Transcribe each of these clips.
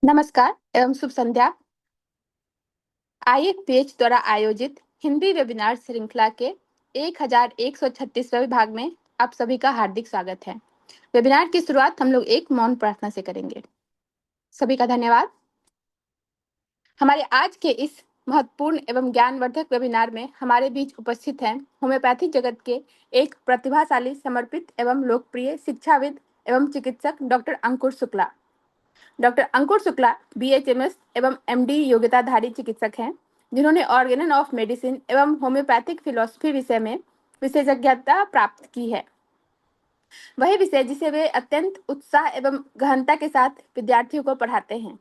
नमस्कार एवं शुभ संध्या। IFPH द्वारा आयोजित हिंदी वेबिनार श्रृंखला के 1136वें भाग में आप सभी का हार्दिक स्वागत है। वेबिनार की शुरुआत हम लोग एक मौन प्रार्थना से करेंगे। सभी का धन्यवाद। हमारे आज के इस महत्वपूर्ण एवं ज्ञानवर्धक वेबिनार में हमारे बीच उपस्थित हैं होम्योपैथिक जगत के एक प्रतिभाशाली, समर्पित एवं लोकप्रिय शिक्षाविद एवं चिकित्सक doctor Ankur Shukla. Doctor Ankur Shukla BHMS एवं MD योग्यताधारी चिकित्सक हैं, जिन्होंने ऑर्गेनन ऑफ मेडिसिन एवं होम्योपैथिक फिलॉसफी विषय में विशेषज्ञता प्राप्त की है। वही विषय जिसे वे अत्यंत उत्साह एवं गहनता के साथ विद्यार्थियों को पढ़ाते हैं।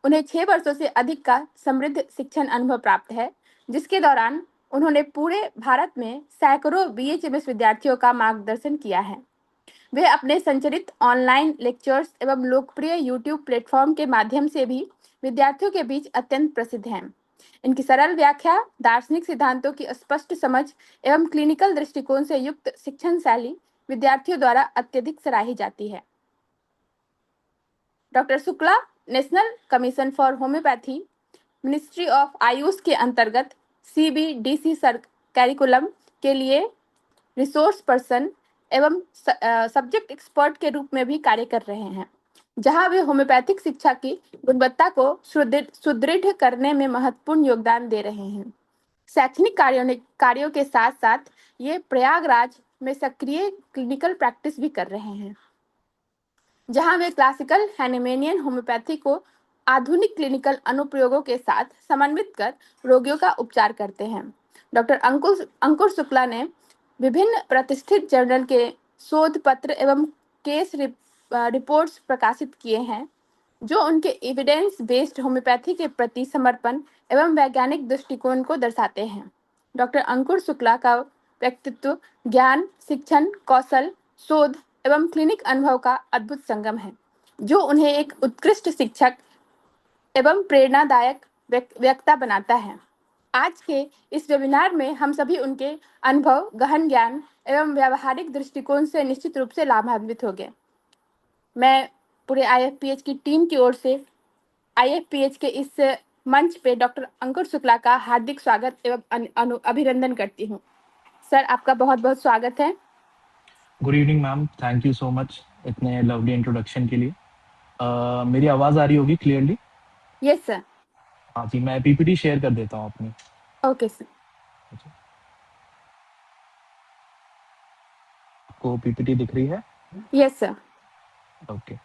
उन्हें 6 वर्षों से अधिक का समृद्ध शिक्षण अनुभव प्राप्त है, जिसके दौरान उन्होंने पूरे भारत में सैकड़ों BHMS विद्यार्थियों का मार्गदर्शन किया है। वे अपने संचलित ऑनलाइन लेक्चर्स एवं लोकप्रिय YouTube प्लेटफॉर्म के माध्यम से भी विद्यार्थियों के बीच अत्यंत प्रसिद्ध हैं। इनकी सरल व्याख्या, दार्शनिक सिद्धांतों की स्पष्ट समझ एवं क्लिनिकल दृष्टिकोण से युक्त शिक्षण शैली विद्यार्थियों द्वारा अत्यधिक सराही जाती है। Doctor Shukla national commission for homeopathy, ministry of Ayush के अंतर्गत CBDC कैरिकुलम के लिए रिसोर्स पर्सन एवं सब्जेक्ट एक्सपर्ट के रूप में भी कार्य कर रहे हैं, जहां वे होम्योपैथिक शिक्षा की गुणवत्ता को सुदृढ़ करने में महत्वपूर्ण योगदान दे रहे हैं। शैक्षणिक कार्यों के साथ साथ ये प्रयागराज में सक्रिय क्लिनिकल प्रैक्टिस भी कर रहे हैं, जहां वे क्लासिकल हैनेमेनियन होम्योपैथी को आधुनिक क्लिनिकल अनुप्रयोगों के साथ समन्वित कर रोगियों का उपचार करते हैं। डॉक्टर अंकुर शुक्ला ने विभिन्न प्रतिष्ठित जर्नल के शोध पत्र एवं केस रिपोर्ट्स प्रकाशित किए हैं, जो उनके एविडेंस बेस्ड होम्योपैथी के प्रति समर्पण एवं वैज्ञानिक दृष्टिकोण को दर्शाते हैं। डॉक्टर अंकुर शुक्ला का व्यक्तित्व ज्ञान, शिक्षण कौशल, शोध एवं क्लिनिक अनुभव का अद्भुत संगम है, जो उन्हें एक उत्कृष्ट शिक्षक एवं प्रेरणादायक वक्ता बनाता है। आज के इस वेबिनार में हम सभी उनके अनुभव, गहन ज्ञान एवं व्यावहारिक दृष्टिकोण से निश्चित रूप से लाभान्वित होंगे। मैं पूरे IFPH की टीम की ओर से IFPH के इस मंच पे डॉक्टर अंकुर शुक्ला का हार्दिक स्वागत एवं अभिनंदन करती हूँ। सर, आपका बहुत बहुत स्वागत है। Good evening ma'am, thank you so much इतने लवली इंट्रोडक्शन के लिए। मेरी आवाज आ रही होगी क्लियरली? Yes sir. हाँ जी, मैं PPT शेयर कर देता हूँ अपनी। Okay sir. आपको PPT दिख रही है? Yes sir. Okay,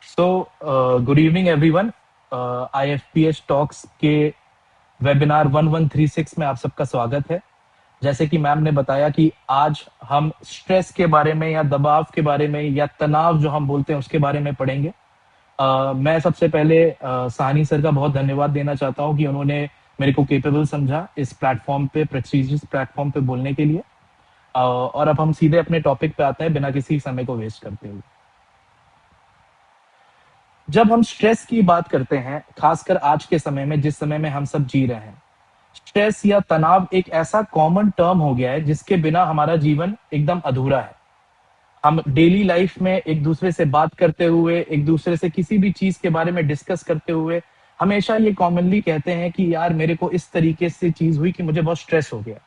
so good evening everyone. IFPH talks के वेबिनार 1136 में आप सबका स्वागत है। जैसे कि मैम ने बताया कि आज हम स्ट्रेस के बारे में या दबाव के बारे में या तनाव जो हम बोलते हैं उसके बारे में पढ़ेंगे। मैं सबसे पहले साहनी सर का बहुत धन्यवाद देना चाहता हूं कि उन्होंने मेरे को केपेबल समझा इस प्लेटफॉर्म पे, प्रेस्टीजियस प्लेटफॉर्म पे बोलने के लिए। और अब हम सीधे अपने टॉपिक पे आते हैं बिना किसी समय को वेस्ट करते हुए। जब हम स्ट्रेस की बात करते हैं, खासकर आज के समय में, जिस समय में हम सब जी रहे हैं, स्ट्रेस या तनाव एक ऐसा कॉमन टर्म हो गया है जिसके बिना हमारा जीवन एकदम अधूरा है। हम डेली लाइफ में एक दूसरे से बात करते हुए, एक दूसरे से किसी भी चीज के बारे में डिस्कस करते हुए हमेशा ये कॉमनली कहते हैं कि यार मेरे को इस तरीके से चीज हुई कि मुझे बहुत स्ट्रेस हो गया,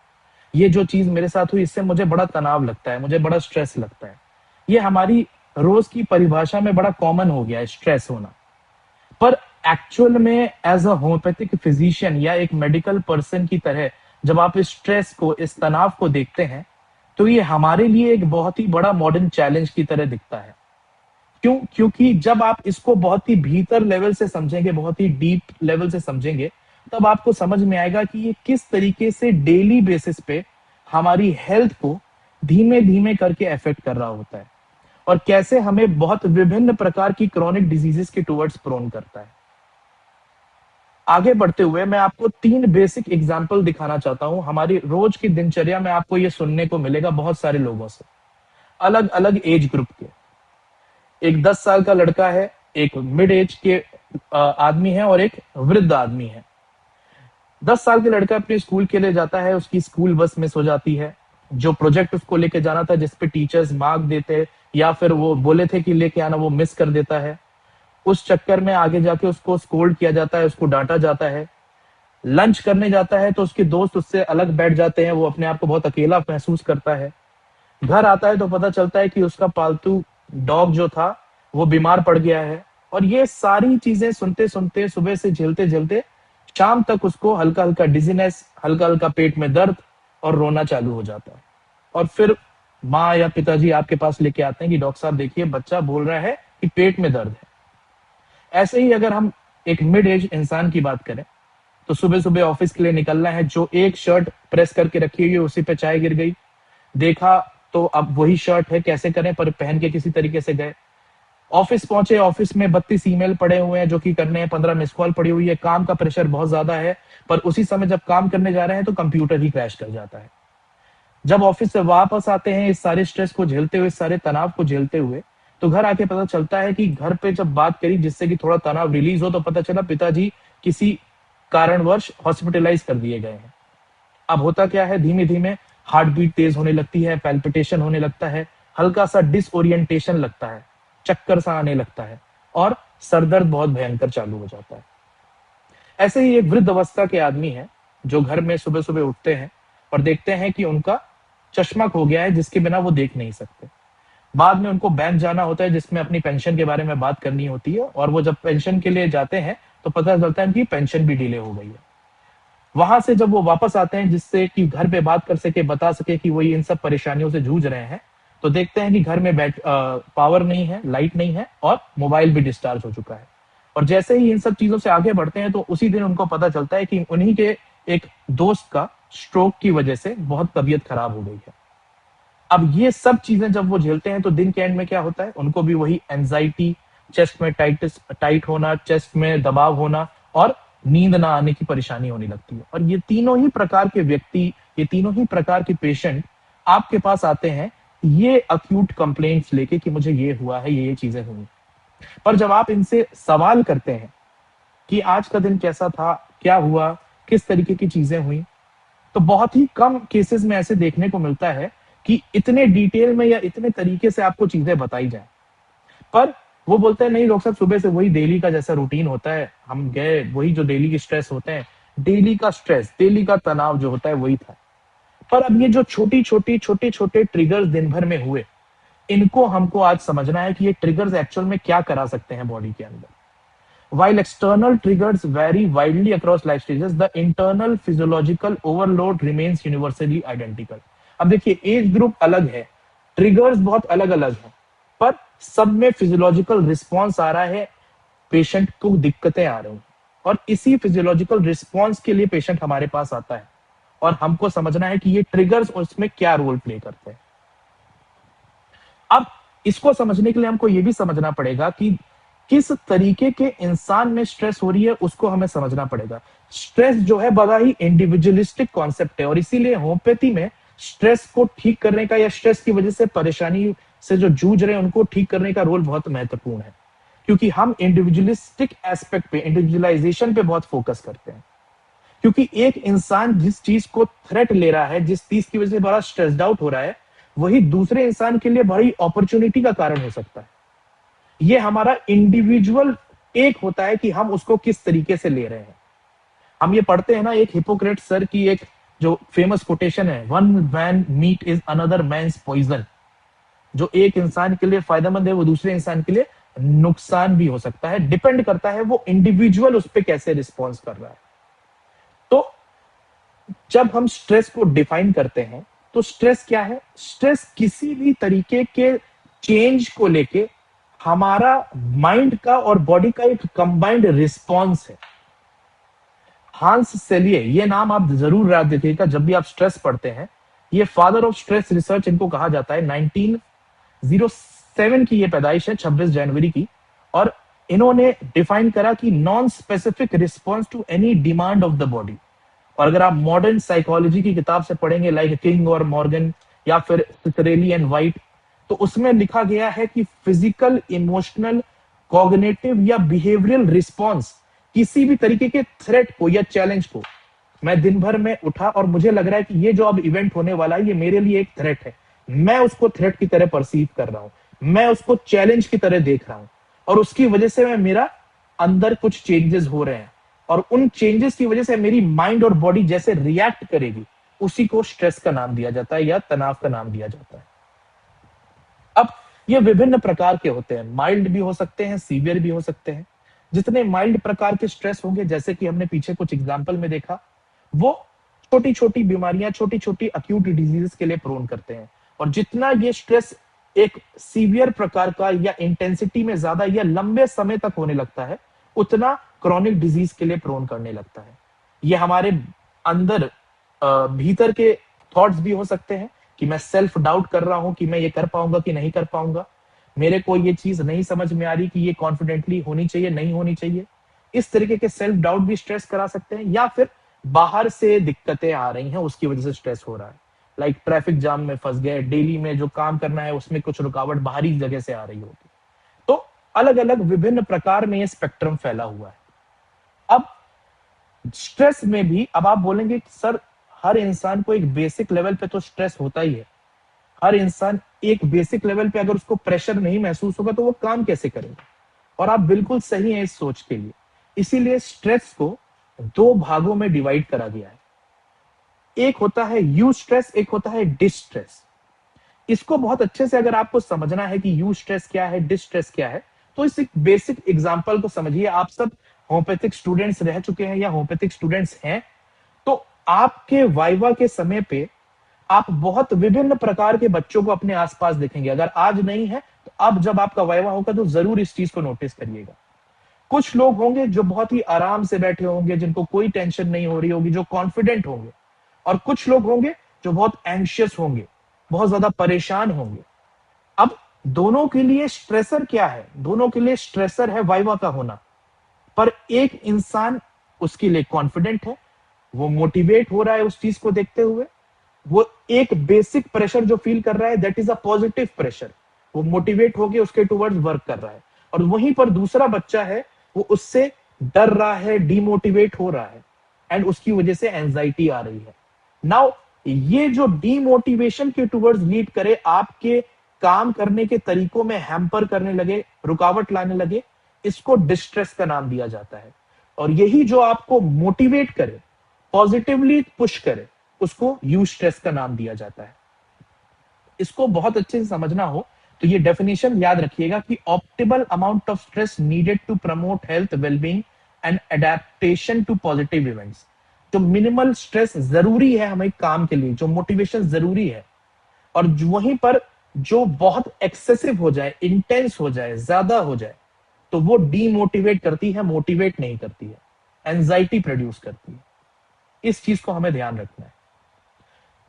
ये जो चीज मेरे साथ हुई इससे मुझे बड़ा तनाव लगता है, मुझे बड़ा स्ट्रेस लगता है। ये हमारी रोज की परिभाषा में बड़ा कॉमन हो गया है स्ट्रेस होना। पर एक्चुअल में एज अ होम्योपैथिक फिजिशियन या एक मेडिकल पर्सन की तरह जब आप इस स्ट्रेस को, इस तनाव को देखते हैं, तो ये हमारे लिए एक बहुत ही बड़ा मॉडर्न चैलेंज की तरह दिखता है। क्यों? क्योंकि जब आप इसको बहुत ही भीतर लेवल से समझेंगे, बहुत ही डीप लेवल से समझेंगे, तब आपको समझ में आएगा कि ये किस तरीके से डेली बेसिस पे हमारी हेल्थ को धीमे धीमे करके अफेक्ट कर रहा होता है और कैसे हमें बहुत विभिन्न प्रकार की क्रॉनिक डिजीजेस के टुवर्ड्स प्रोन करता है। आगे बढ़ते हुए मैं आपको 3 बेसिक एग्जाम्पल दिखाना चाहता हूं। हमारी रोज की दिनचर्या में आपको ये सुनने को मिलेगा बहुत सारे लोगों से, अलग अलग एज ग्रुप के। एक 10 साल का लड़का है, एक मिड एज के आदमी है और एक वृद्ध आदमी है। 10 साल के लड़का अपने स्कूल के लिए जाता है, उसकी स्कूल बस मिस हो जाती है। जो प्रोजेक्ट उसको लेके जाना था, जिसपे टीचर्स मार्क देते या फिर वो बोले थे कि लेके आना, वो मिस कर देता है। उस चक्कर में आगे जाके उसको स्कोल्ड किया जाता है, उसको डांटा जाता है। लंच करने जाता है तो उसके दोस्त उससे अलग बैठ जाते हैं, वो अपने आप को बहुत अकेला महसूस करता है। घर आता है तो पता चलता है कि उसका पालतू डॉग जो था वो बीमार पड़ गया है। और ये सारी चीजें सुनते सुनते, सुबह से झेलते झेलते शाम तक उसको हल्का हल्का डिजीनेस, हल्का हल्का पेट में दर्द और रोना चालू हो जाता है। और फिर माँ या पिताजी आपके पास लेके आते हैं कि डॉक्टर साहब देखिए बच्चा बोल रहा है कि पेट में दर्द है। ऐसे ही अगर हम एक मिड एज इंसान की बात करें तो सुबह सुबह ऑफिस के लिए निकलना है, जो एक शर्ट प्रेस करके रखी हुई है उसी पे चाय गिर गई, देखा तो अब वही शर्ट है, कैसे करें, पर पहन के किसी तरीके से गए। ऑफिस पहुंचे, ऑफिस में 32 ईमेल पड़े हुए हैं जो कि करने हैं, 15 मिस कॉल पड़ी हुई है, काम का प्रेशर बहुत ज्यादा है। पर उसी समय जब काम करने जा रहे हैं तो कंप्यूटर ही क्रैश कर जाता है। जब ऑफिस से वापस आते हैं इस सारे स्ट्रेस को झेलते हुए, इस सारे तनाव को झेलते हुए, तो घर आके पता चलता है कि घर पे जब बात करी जिससे कि थोड़ा तनाव रिलीज हो, तो पता चला पिताजी किसी कारणवश हॉस्पिटलाइज कर दिए गए हैं। अब होता क्या है, धीमे धीमे हार्ट बीट तेज होने लगती है, पैल्पिटेशन होने लगता है, हल्का सा डिसओरिएंटेशन लगता है, चक्कर सा आने लगता है और सरदर्द बहुत भयंकर चालू हो जाता है। ऐसे ही एक वृद्ध अवस्था के आदमी है जो घर में सुबह सुबह उठते हैं और देखते हैं कि उनका चश्मा खो गया है जिसके बिना वो देख नहीं सकते। बाद में उनको बैंक जाना होता है जिसमें अपनी पेंशन के बारे में बात करनी होती है, और वो जब पेंशन के लिए जाते हैं तो पता चलता है उनकी पेंशन भी डिले हो गई है। वहां से जब वो वापस आते हैं जिससे कि घर पे बात कर सके, बता सके कि वो इन सब परेशानियों से जूझ रहे हैं, तो देखते हैं कि घर में पावर नहीं है, लाइट नहीं है और मोबाइल भी डिस्चार्ज हो चुका है। और जैसे ही इन सब चीजों से आगे बढ़ते हैं तो उसी दिन उनको पता चलता है कि उन्हीं के एक दोस्त का स्ट्रोक की वजह से बहुत तबीयत खराब हो गई है। अब ये सब चीजें जब वो झेलते हैं तो दिन के एंड में क्या होता है, उनको भी वही एंजाइटी, चेस्ट में टाइट होना, चेस्ट में दबाव होना और नींद ना आने की परेशानी होने लगती है। और ये तीनों ही प्रकार के व्यक्ति, ये तीनों ही प्रकार के पेशेंट आपके पास आते हैं ये अक्यूट कंप्लेंट्स लेके कि मुझे ये हुआ है, ये चीजें हुई। पर जब आप इनसे सवाल करते हैं कि आज का दिन कैसा था, क्या हुआ, किस तरीके की चीजें हुई, तो बहुत ही कम केसेस में ऐसे देखने को मिलता है कि इतने डिटेल में या इतने तरीके से आपको चीजें बताई जाए। पर वो बोलते हैं नहीं डॉक्टर साहब, सुबह से वही डेली का जैसा रूटीन होता है, हम गए, वही जो डेली के स्ट्रेस होते हैं, डेली का स्ट्रेस, डेली का तनाव जो होता है वही था। पर अब ये जो छोटे छोटे ट्रिगर्स दिन भर में हुए, इनको हमको आज समझना है कि ये ट्रिगर्स एक्चुअल में क्या करा सकते हैं बॉडी के अंदर। While external triggers vary widely across life stages, the internal physiological overload remains universally identical. अब देखिए एज ग्रुप अलग है, ट्रिगर्स बहुत अलग अलग हैं, पर सब में फिजियोलॉजिकल रिस्पॉन्स आ रहा है, पेशेंट को दिक्कतें आ रही हैं और इसी फिजियोलॉजिकल रिस्पॉन्स के लिए पेशेंट हमारे पास आता है और हमको समझना है कि ये ट्रिगर्स उसमें क्या रोल प्ले करते हैं। अब इसको समझने के लिए हमको ये भी समझना पड़ेगा कि किस तरीके के इंसान में स्ट्रेस हो रही है, उसको हमें समझना पड़ेगा। स्ट्रेस जो है बड़ा ही इंडिविजुअलिस्टिक कॉन्सेप्ट है और इसीलिए होम्योपैथी में स्ट्रेस को ठीक करने का या स्ट्रेस की वजह से परेशानी से जो जूझ रहे हैं उनको ठीक करने का रोल बहुत महत्वपूर्ण है, क्योंकि हम इंडिविजुअलिस्टिक एस्पेक्ट पे, इंडिविजुअलाइजेशन पे बहुत फोकस करते हैं। क्योंकि एक इंसान जिस चीज को थ्रेट ले रहा है, जिस चीज की वजह से बड़ा स्ट्रेस्ड आउट हो रहा है, वही दूसरे इंसान के लिए बड़ी अपॉर्चुनिटी का कारण हो सकता है। ये हमारा इंडिविजुअल टेक होता है कि हम उसको किस तरीके से ले रहे हैं। हम ये पढ़ते हैं ना, एक हिपोक्रेट सर की एक जो फेमस कोटेशन है, one man meat is another man's poison. जो एक इंसान के लिए फायदेमंद है वो दूसरे इंसान के लिए नुकसान भी हो सकता है। डिपेंड करता है वो इंडिविजुअल उस पर कैसे रिस्पॉन्स कर रहा है। तो जब हम स्ट्रेस को डिफाइन करते हैं तो स्ट्रेस क्या है? स्ट्रेस किसी भी तरीके के चेंज को लेके हमारा माइंड का और बॉडी का एक कंबाइंड रिस्पॉन्स है। हांस सेलिये, ये नाम आप जरूर याद रखिएगा जब भी आप स्ट्रेस पढ़ते हैं। ये फादर ऑफ स्ट्रेस रिसर्च इनको कहा जाता है। 1907 की ये पैदाइश है, 26 जनवरी की। और इन्होंने डिफाइन करा कि non specific response to any demand of the body. और अगर आप मॉडर्न साइकोलॉजी की किताब से पढ़ेंगे, लाइक किंग और मॉर्गन या फिर सिसरेली एंड वाइट, तो उसमें लिखा गया है कि फिजिकल, इमोशनल, कॉग्निटिव या बिहेवियरल रिस्पॉन्स किसी भी तरीके के थ्रेट को या चैलेंज को, मैं दिन भर में उठा और मुझे लग रहा है कि ये जो अब इवेंट होने वाला है ये मेरे लिए एक थ्रेट है, मैं उसको थ्रेट की तरह परसीव कर रहा हूं, मैं उसको चैलेंज की तरह देख रहा हूं और उसकी वजह से मैं मेरा अंदर कुछ चेंजेस हो रहे हैं, और उन चेंजेस की वजह से मेरी माइंड और बॉडी जैसे रिएक्ट करेगी, उसी को स्ट्रेस का नाम दिया जाता है या तनाव का नाम दिया जाता है। अब ये विभिन्न प्रकार के होते हैं, माइल्ड भी हो सकते हैं, सीवियर भी हो सकते हैं। जितने माइल्ड प्रकार के स्ट्रेस होंगे, जैसे कि हमने पीछे कुछ एग्जांपल में देखा, वो छोटी छोटी बीमारियां, छोटी छोटी अक्यूट डिजीजेस के लिए प्रोन करते हैं। और जितना ये स्ट्रेस एक सीवियर प्रकार का या इंटेंसिटी में ज्यादा या लंबे समय तक होने लगता है, उतना क्रॉनिक डिजीज के लिए प्रोन करने लगता है। ये हमारे अंदर भीतर के थॉट्स भी हो सकते हैं कि मैं सेल्फ डाउट कर रहा हूं कि मैं ये कर पाऊंगा कि नहीं कर पाऊंगा, मेरे को ये चीज नहीं समझ में आ रही कि ये कॉन्फिडेंटली होनी चाहिए नहीं होनी चाहिए। इस तरीके के सेल्फ डाउट भी स्ट्रेस करा सकते हैं। या फिर बाहर से दिक्कतें आ रही हैं, उसकी वजह से स्ट्रेस हो रहा है, लाइक ट्रैफिक जाम में फंस गए, डेली में जो काम करना है उसमें कुछ रुकावट बाहरी जगह से आ रही होगी। तो अलग अलग विभिन्न प्रकार में ये स्पेक्ट्रम फैला हुआ है। अब स्ट्रेस में भी, अब आप बोलेंगे कि सर हर इंसान को एक बेसिक लेवल पे तो स्ट्रेस होता ही है, हर इंसान एक बेसिक लेवल पे अगर उसको प्रेशर नहीं महसूस होगा तो वो काम कैसे करेगा? और आप बिल्कुल सही हैं इस सोच के लिए। इसीलिए स्ट्रेस को दो भागों में डिवाइड करा गया है। एक होता है यू स्ट्रेस, एक होता है डिस्ट्रेस। इसको बहुत अच्छे से अगर आपको समझना है कि यू स्ट्रेस क्या है, डिस्ट्रेस क्या है, तो इस बेसिक एग्जांपल को समझिए। आप सब होम्योपैथिक स्टूडेंट्स रह चुके हैं या होम्योपैथिक स्टूडेंट्स हैं, तो आपके वाइवा के समय पे आप बहुत विभिन्न प्रकार के बच्चों को अपने आसपास देखेंगे। अगर आज नहीं है तो अब जब आपका वाइवा होगा तो जरूर इस चीज को नोटिस करिएगा। कुछ लोग होंगे जो बहुत ही आराम से बैठे होंगे, जिनको कोई टेंशन नहीं हो रही होगी, जो कॉन्फिडेंट होंगे, और कुछ लोग होंगे जो बहुत एंशियस होंगे, बहुत ज्यादा परेशान होंगे। अब दोनों के लिए स्ट्रेसर क्या है? दोनों के लिए स्ट्रेसर है वाइवा का होना। पर एक इंसान उसके लिए कॉन्फिडेंट है, वो मोटिवेट हो रहा है उस चीज को देखते हुए, वो एक बेसिक प्रेशर जो फील कर रहा है that is a positive pressure, वो मोटिवेट होके उसके टुवर्ड्स वर्क कर रहा है। और वहीं पर दूसरा बच्चा है, वो उससे डर रहा है, डीमोटिवेट हो रहा है, एंड उसकी वजह से एंजाइटी आ रही है। नाउ ये जो डीमोटिवेशन के टुवर्ड्स लीड करे, आपके काम करने के तरीकों में हैम्पर करने लगे, रुकावट लाने लगे, इसको डिस्ट्रेस का नाम दिया जाता है। और यही जो आपको मोटिवेट करे, पॉजिटिवली पुश करे, उसको यू स्ट्रेस का नाम दिया जाता है। इसको बहुत अच्छे से समझना हो तो ये डेफिनेशन याद रखिएगा कि optimal amount of stress needed to promote health, wellbeing and adaptation to positive events. जो मिनिमल स्ट्रेस जरूरी है हमें काम के लिए, जो मोटिवेशन जरूरी है, और वहीं पर जो बहुत एक्सेसिव हो जाए, इंटेंस हो जाए, ज्यादा हो जाए, तो वो डीमोटिवेट करती है, मोटिवेट नहीं करती है, एंजाइटी प्रोड्यूस करती है। इस चीज को हमें ध्यान रखना है।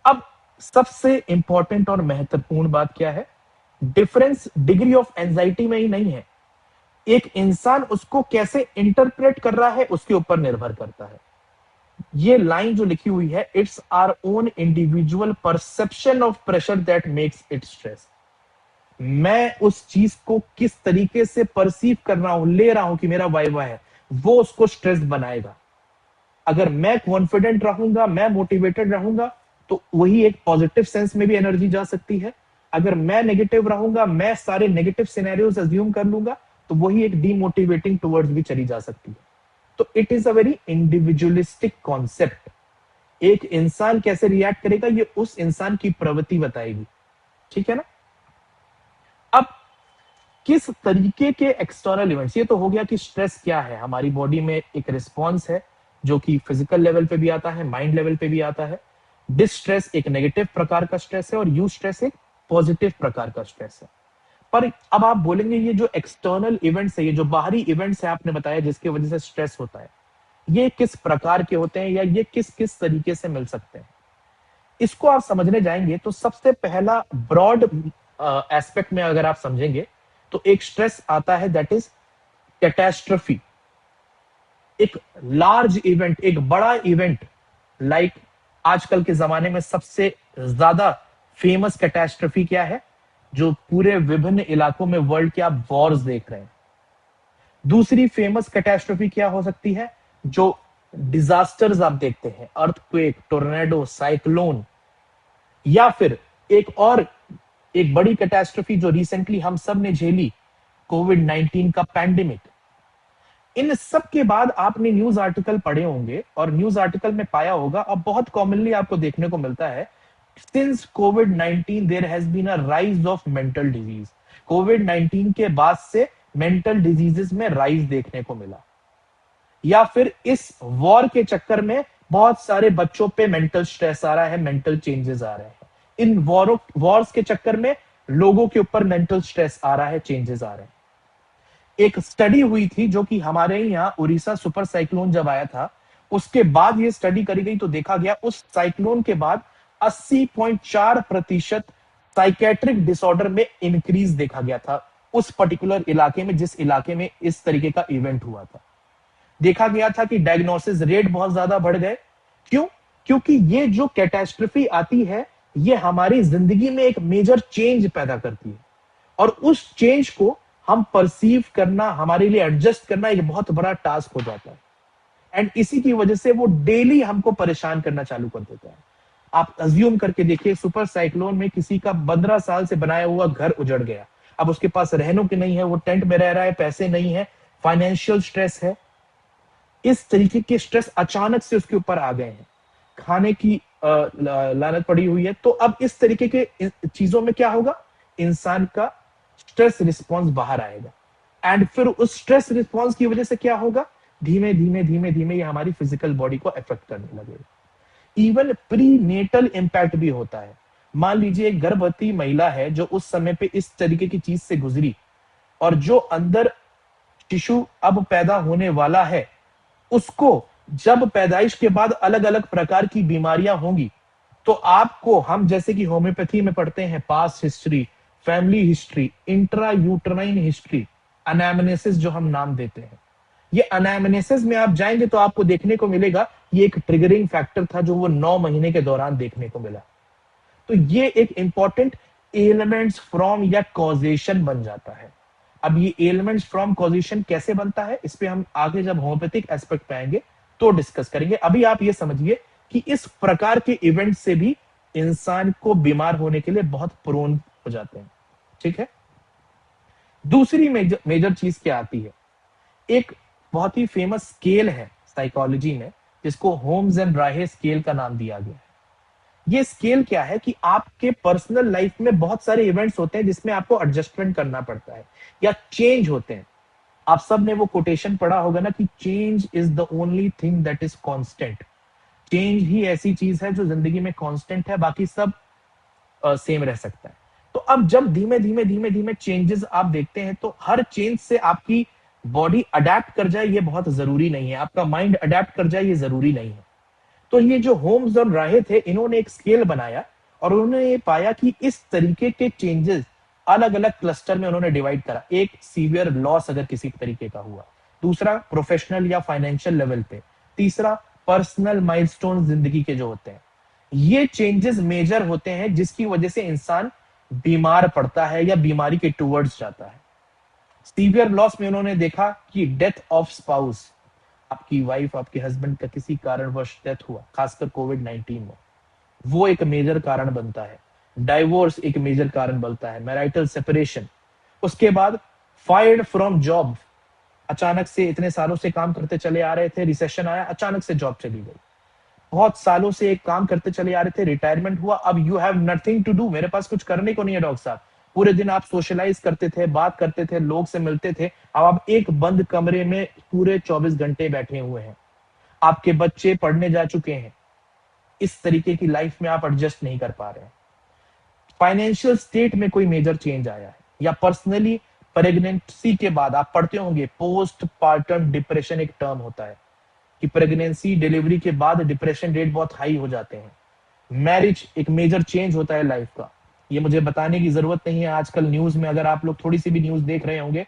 अब सबसे इंपॉर्टेंट और महत्वपूर्ण बात क्या है? डिफरेंस डिग्री ऑफ एंजाइटी में ही नहीं है, एक इंसान उसको कैसे इंटरप्रेट कर रहा है उसके ऊपर निर्भर करता है। ये लाइन जो लिखी हुई है, it's our own individual perception of pressure that makes it stress. मैं उस चीज को किस तरीके से परसीव कर रहा हूं, ले रहा हूं कि मेरा वाइवा है, वो उसको स्ट्रेस बनाएगा। अगर मैं कॉन्फिडेंट रहूंगा, मैं मोटिवेटेड रहूंगा, तो वही एक पॉजिटिव सेंस में भी एनर्जी जा सकती है। अगर मैं नेगेटिव रहूंगा, मैं सारे नेगेटिव सिनेरियोज अज्यूम कर लूंगा, तो वही एक डीमोटिवेटिंग टुवर्ड्स भी चली जा सकती है। तो it is a very individualistic concept. एक इंसान कैसे रिएक्ट करेगा, ये उस इंसान की प्रवृत्ति बताएगी। ठीक है ना? अब किस तरीके के एक्सटर्नल इवेंट्स, ये तो हो गया कि स्ट्रेस क्या है, हमारी बॉडी में एक रिस्पॉन्स है जो कि फिजिकल लेवल पे भी आता है, माइंड लेवल पे भी आता है। डिस्ट्रेस एक नेगेटिव प्रकार का स्ट्रेस है और यू स्ट्रेस एक पॉजिटिव प्रकार का स्ट्रेस है। पर अब आप बोलेंगे ये जो एक्सटर्नल इवेंट्स है, ये जो बाहरी इवेंट्स है आपने बताया जिसकी वजह से स्ट्रेस होता है, ये किस प्रकार के होते हैं या ये किस किस तरीके से मिल सकते हैं? इसको आप समझने जाएंगे तो सबसे पहला ब्रॉड एस्पेक्ट में अगर आप समझेंगे तो एक स्ट्रेस आता है दैट इज कैटास्ट्रफी। एक लार्ज इवेंट, एक बड़ा इवेंट, लाइक आजकल के जमाने में सबसे ज्यादा फेमस कैटास्ट्रफी क्या है, जो पूरे विभिन्न इलाकों में वर्ल्ड के आप वॉर्स देख रहे हैं। दूसरी फेमस कैटास्ट्रफी क्या हो सकती है, जो डिजास्टर्स आप देखते हैं, अर्थक्वेक, टोर्नेडो, साइक्लोन। या फिर एक और, एक बड़ी कैटास्ट्रफी जो रिसेंटली हम सब ने झेली, कोविड-19 का पैंडेमिक। इन सब के बाद आपने न्यूज आर्टिकल पढ़े होंगे और न्यूज आर्टिकल में पाया होगा, अब बहुत कॉमनली आपको देखने को मिलता है, सिंस कोविड-19 there has been a rise of mental disease. कोविड-19 के बाद से मेंटल डिजीजेस में राइज देखने को मिला, या फिर इस वॉर के चक्कर में बहुत सारे बच्चों पे मेंटल स्ट्रेस आ रहा है, मेंटल चेंजेस आ रहे हैं। इन वॉर्स के चक्कर में लोगों के ऊपर मेंटल स्ट्रेस आ रहा है, चेंजेस आ रहे हैं। एक स्टडी हुई थी जो कि हमारे यहाँ उड़ीसा सुपर साइक्लोन जब आया था, उसके बाद ये स्टडी करी गई तो देखा गया उस साइक्लोन के बाद 80.4% साइकेट्रिक डिसऑर्डर में इंक्रीज देखा गया था उस पर्टिकुलर इलाके में, जिस इलाके में इस तरीके का इवेंट हुआ था। देखा गया था कि डायग्नोसिस रेट बहुत ज्यादा बढ़ गए। क्यों? क्योंकि ये जो कैटास्ट्रोफी आती है, ये हमारी जिंदगी में एक मेजर चेंज पैदा करती है, और उस चेंज को हम परसीव करना, हमारे लिए एडजस्ट करना एक बहुत बड़ा टास्क हो जाता है। एंड इसी की वजह से वो डेली हमको परेशान करना चालू कर देता है। आप अज्यूम करके देखिए, सुपर साइक्लोन में किसी का 15 साल से बनाया हुआ घर उजड़ गया, अब उसके पास रहने के नहीं है, वो टेंट में रह रहा है, पैसे नहीं है, फाइनेंशियल स्ट्रेस है। इस तरीके के स्ट्रेस अचानक से उसके ऊपर आ गए हैं, खाने की लानत पड़ी हुई है। तो अब इस तरीके के चीजों में क्या होगा, इंसान का स्ट्रेस रिस्पॉन्स बाहर आएगा, एंड फिर उस स्ट्रेस रिस्पॉन्स की वजह से क्या होगा, धीमे धीमे धीमे धीमे ये हमारी फिजिकल बॉडी को अफेक्ट करने लगेगा। इवन प्री नेटल इंपैक्ट भी होता है। मान लीजिए एक गर्भवती महिला है जो उस समय पे इस तरीके की चीज से गुजरी, और जो अंदर शिशु अब पैदा होने वाला है, उसको जब पैदाइश के बाद अलग अलग प्रकार की बीमारियां होंगी, तो आपको, हम जैसे कि होम्योपैथी में पढ़ते हैं, past history, family history, intra uterine history, anamnesis जो हम नाम देते हैं, ये अनैमनेसिस में आप जाएंगे तो आपको देखने को मिलेगा ये एक ट्रिगरिंग फैक्टर था जो वो 9 महीने के दौरान देखने को मिला। तो ये एक इंपॉर्टेंट एलिमेंट्स फ्रॉम या कॉजेशन बन जाता है। अब ये एलिमेंट्स फ्रॉम कॉजेशन कैसे बनता है, इस पे हम आगे जब होम्योपैथिक एस्पेक्ट पे आएंगे तो डिस्कस करेंगे। अभी आप ये समझिए कि इस प्रकार के इवेंट से भी इंसान को बीमार होने के लिए बहुत प्रोन हो जाते हैं। ठीक है, दूसरी मेजर चीज क्या आती है, एक बहुत ही फेमस स्केल है साइकोलॉजी में जिसको होम्स एंड राहे स्केल का नाम दिया गया है। ये स्केल क्या है कि आपके पर्सनल लाइफ में बहुत सारे इवेंट्स होते हैं जिसमें आपको एडजस्टमेंट करना पड़ता है या चेंज होते हैं। आप सब ने वो कोटेशन पढ़ा होगा ना कि change is the only thing that is constant. Change ही ऐसी चीज है जो जिंदगी में कांस्टेंट है, बाकी सब सेम रह सकता है। तो अब जब धीमे धीमे धीमे धीमे चेंजेस आप देखते हैं, तो हर चेंज से आपकी बॉडी अडेप्ट कर जाए ये बहुत जरूरी नहीं है, आपका माइंड अडेप्ट कर जाए ये जरूरी नहीं है। तो ये जो होम्स और राहे थे, इन्होंने एक स्केल बनाया और उन्होंने ये पाया कि इस तरीके के चेंजेस अलग अलग क्लस्टर में उन्होंने डिवाइड करा। एक सीवियर लॉस अगर किसी तरीके का हुआ, दूसरा प्रोफेशनल या फाइनेंशियल लेवल पे, तीसरा पर्सनल माइलस्टोन जिंदगी के जो होते हैं, ये चेंजेस मेजर होते हैं जिसकी वजह से इंसान बीमार पड़ता है या बीमारी के टूवर्ड्स जाता है। सीवियर लॉस में उन्होंने देखा कि डेथ ऑफ स्पाउस, आपकी वाइफ, आपके हस्बैंड का किसी कारणवश डेथ हुआ, खासकर कोविड-19 में, वो एक मेजर कारण बनता है। डाइवोर्स एक मेजर कारण बनता है, मैरिटल सेपरेशन। उसके बाद फायर्ड फ्रॉम जॉब, अचानक से इतने सालों से काम करते चले आ रहे थे, रिसेशन आया, अचानक से जॉब चली गई। बहुत सालों से एक काम करते चले आ रहे थे, रिटायरमेंट हुआ, अब you have nothing to do, मेरे पास कुछ करने को नहीं है डॉक्टर साहब। पूरे दिन आप सोशलाइज करते थे, बात करते थे, लोग से मिलते थे, अब आप एक बंद कमरे में पूरे 24 घंटे बैठे हुए हैं। आपके बच्चे पढ़ने जा चुके हैं, इस तरीके की लाइफ में आप एडजस्ट नहीं कर पा रहे हैं। फाइनेंशियल स्टेट में कोई मेजर चेंज आया है, या पर्सनली प्रेगनेंसी के बाद आप पढ़ते होंगे पोस्ट पार्टम डिप्रेशन एक टर्म होता है कि प्रेगनेंसी डिलीवरी के बाद डिप्रेशन रेट बहुत हाई हो जाते हैं। मैरिज एक मेजर चेंज होता है लाइफ का, ये मुझे बताने की जरूरत नहीं है। आजकल न्यूज में अगर आप लोग थोड़ी सी भी न्यूज देख रहे होंगे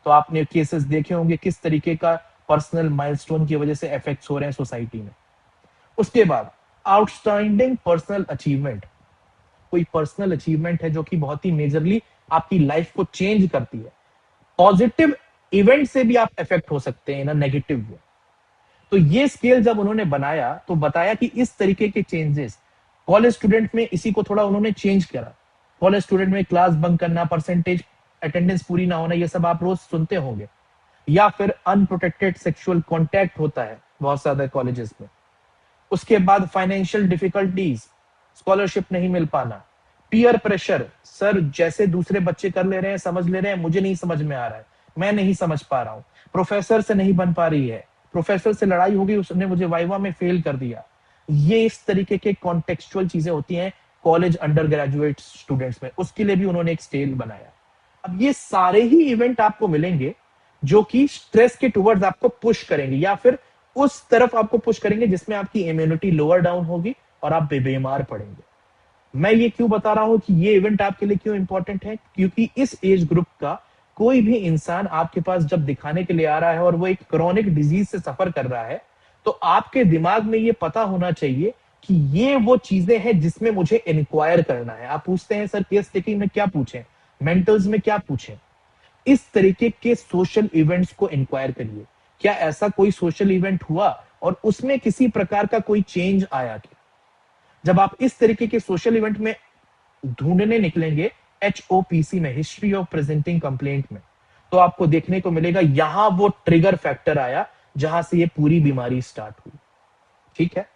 तो आपने केसेस देखे होंगे किस तरीके का पर्सनल माइलस्टोन की वजह से इफेक्ट्स हो रहे हैं सोसाइटी में। उसके बाद आउटस्टैंडिंग पर्सनल अचीवमेंट, कोई पर्सनल अचीवमेंट है जो कि बहुत ही मेजरली आपकी लाइफ को चेंज करती है। पॉजिटिव इवेंट से भी आप इफेक्ट हो सकते हैं ना नेगेटिव वे। तो ये स्केल जब उन्होंने बनाया तो बताया कि इस तरीके के चेंजेस कॉलेज स्टूडेंट में, इसी को थोड़ा उन्होंने चेंज करा। कॉलेज स्टूडेंट में क्लास बंक करना, परसेंटेज अटेंडेंस पूरी ना होना, ये सब आप रोज सुनते होंगे। या फिर अनप्रोटेक्टेड सेक्सुअल कांटेक्ट होता है बहुत ज्यादा कॉलेजेस में। उसके बाद फाइनेंशियल डिफिकल्टीज, स्कॉलरशिप नहीं मिल पाना, पीयर प्रेशर, सर जैसे दूसरे बच्चे कर ले रहे हैं समझ ले रहे हैं, मुझे नहीं समझ में आ रहा है, मैं नहीं समझ पा रहा हूं, प्रोफेसर से नहीं बन पा रही है, प्रोफेसर से लड़ाई हो गई, उसने मुझे वाइवा में फेल कर दिया। ये इस तरीके के कॉन्टेक्चुअल चीजें होती हैं कॉलेज अंडर ग्रेजुएट स्टूडेंट्स में, उसके लिए भी उन्होंने एक स्केल बनाया। अब ये सारे ही इवेंट आपको मिलेंगे जो कि स्ट्रेस के टुवर्ड्स आपको पुश करेंगे या फिर उस तरफ आपको पुश करेंगे जिसमें आपकी इम्यूनिटी लोअर डाउन होगी और आप बीमार पड़ेंगे। मैं ये क्यों बता रहा हूं कि ये इवेंट आपके लिए क्यों इंपॉर्टेंट है, क्योंकि इस एज ग्रुप का कोई भी इंसान आपके पास जब दिखाने के लिए आ रहा है और वो एक क्रॉनिक डिजीज से सफर कर रहा है, तो आपके दिमाग में ये पता होना चाहिए कि ये वो चीजें हैं जिसमें मुझे इंक्वायर करना है। आप पूछते हैं सर केस टेकिंग में क्या पूछें, मेंटल्स में क्या पूछें, इस तरीके के सोशल इवेंट्स को इंक्वायर करिए। क्या ऐसा कोई सोशल इवेंट हुआ और उसमें किसी प्रकार का कोई चेंज आया क्या? जब आप इस तरीके के सोशल इवेंट में ढूंढने निकलेंगे HOPC में, हिस्ट्री ऑफ प्रेजेंटिंग कंप्लेंट में, तो आपको देखने को मिलेगा यहां वो ट्रिगर फैक्टर आया जहां से ये पूरी बीमारी स्टार्ट हुई। ठीक है,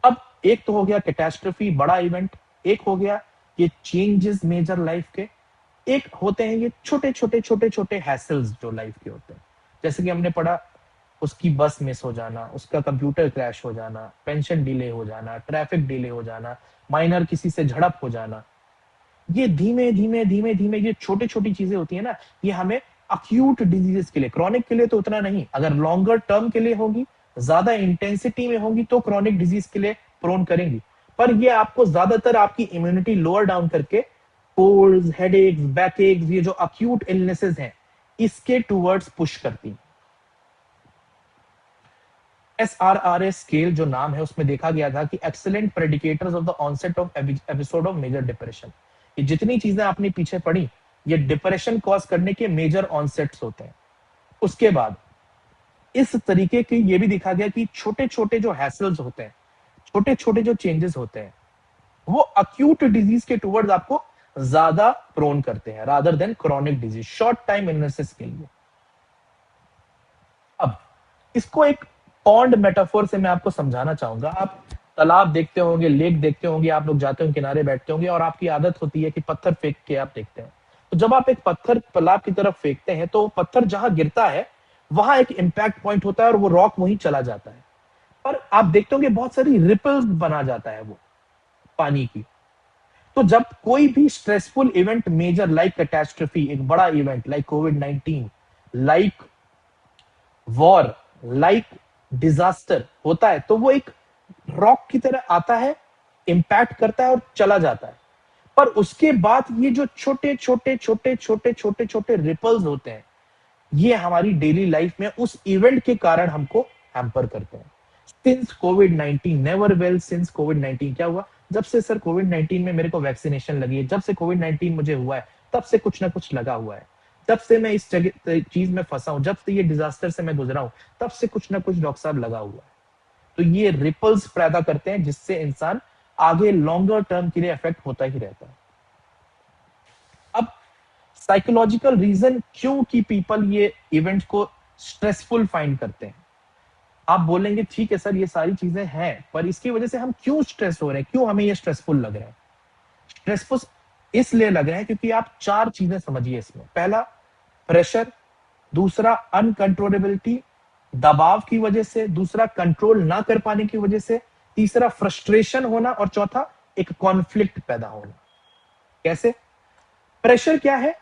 अब एक तो हो गया कैटास्ट्रोफी, बड़ा इवेंट, एक हो गया ये चेंजेस मेजर लाइफ के, एक होते हैं ये छोटे छोटे छोटे छोटे हैसल्स जो लाइफ के होते हैं। जैसे कि हमने पढ़ा उसकी बस मिस हो जाना, उसका कंप्यूटर क्रैश हो जाना, पेंशन डिले हो जाना, ट्रैफिक डिले हो जाना, माइनर किसी से झड़प हो जाना। ये धीमे धीमे धीमे धीमे ये छोटी छोटी चीजें होती है ना, ये हमें अक्यूट डिजीजेस के लिए, क्रॉनिक के लिए तो उतना नहीं, अगर लॉन्गर टर्म के लिए होगी, ज्यादा इंटेंसिटी में होंगी तो क्रॉनिक डिजीज के लिए प्रोन करेंगी। पर ये आपको ज्यादातर आपकी इम्यूनिटी लोअर डाउन करके कोल्ड, हेडेक्स, बैक एक्स, ये जो अक्यूट इलनेसेस हैं इसके टूवर्ड्स पुश करती है। SRRS स्केल जो नाम है उसमें देखा गया था कि excellent predictors of the onset of episode of major depression. ये जितनी चीजें आपने पीछे पढ़ी ये डिप्रेशन कॉज करने के मेजर ऑनसेट्स होते हैं। उसके बाद इस तरीके की ये भी देखा गया कि छोटे छोटे जो हैसल्स होते हैं, छोटे छोटे जो चेंजेस होते हैं, वो अक्यूट डिजीज के टुवर्ड्स आपको ज्यादा प्रोन करते हैं rather than chronic disease, short time illnesses के लिए। अब इसको एक पॉन्ड मेटाफोर से मैं आपको समझाना चाहूंगा। आप तालाब देखते होंगे, लेक देखते होंगे, आप लोग जाते होंगे किनारे बैठते होंगे और आपकी आदत होती है कि पत्थर फेंक के आप देखते हैं। तो जब आप एक पत्थर तालाब की तरफ फेंकते हैं तो पत्थर जहां गिरता है वहां एक इंपैक्ट पॉइंट होता है और वो रॉक वहीं चला जाता है। पर आप देखते होंगे बहुत सारी रिपल्स बना जाता है वो पानी की। तो जब कोई भी stressful event major like catastrophe, एक बड़ा इवेंट लाइक कोविड-19, लाइक वॉर, लाइक डिजास्टर होता है तो वो एक रॉक की तरह आता है, इंपैक्ट करता है और चला जाता है। पर उसके बाद ये जो छोटे छोटे छोटे छोटे छोटे छोटे रिपल्स होते हैं ये हमारी डेली लाइफ में उस इवेंट के कारण हमको हैम्पर करते हैं। सिंस कोविड-19, नेवर वेल सिंस कोविड-19, क्या हुआ? जब से सर कोविड-19 में मेरे को वैक्सीनेशन लगी है, जब से कोविड-19 मुझे हुआ है तब से कुछ ना कुछ लगा हुआ है, तब से मैं इस जगह चीज में फंसा हूं, जब से ये डिजास्टर से मैं गुजरा हूं तब से कुछ ना कुछ डॉक्टर साहब लगा हुआ है। तो ये रिपल्स पैदा करते हैं जिससे इंसान आगे लॉन्गर टर्म के लिए इफेक्ट होता ही रहता है। अब साइकोलॉजिकल रीजन क्यों कि पीपल ये इवेंट को स्ट्रेसफुल फाइंड करते हैं। आप बोलेंगे ठीक है सर ये सारी चीजें हैं, पर इसकी वजह से हम क्यों स्ट्रेस हो रहे हैं, क्यों हमें ये स्ट्रेसफुल लग रहा है? स्ट्रेसफुल इसलिए लग रहा है क्योंकि आप चार चीजें समझिए इसमें। पहला प्रेशर, दूसरा अनकंट्रोलेबिलिटी, दबाव की वजह से, दूसरा कंट्रोल ना कर पाने की वजह से, तीसरा फ्रस्ट्रेशन होना और चौथा एक कॉन्फ्लिक्ट पैदा होना। कैसे? प्रेशर क्या है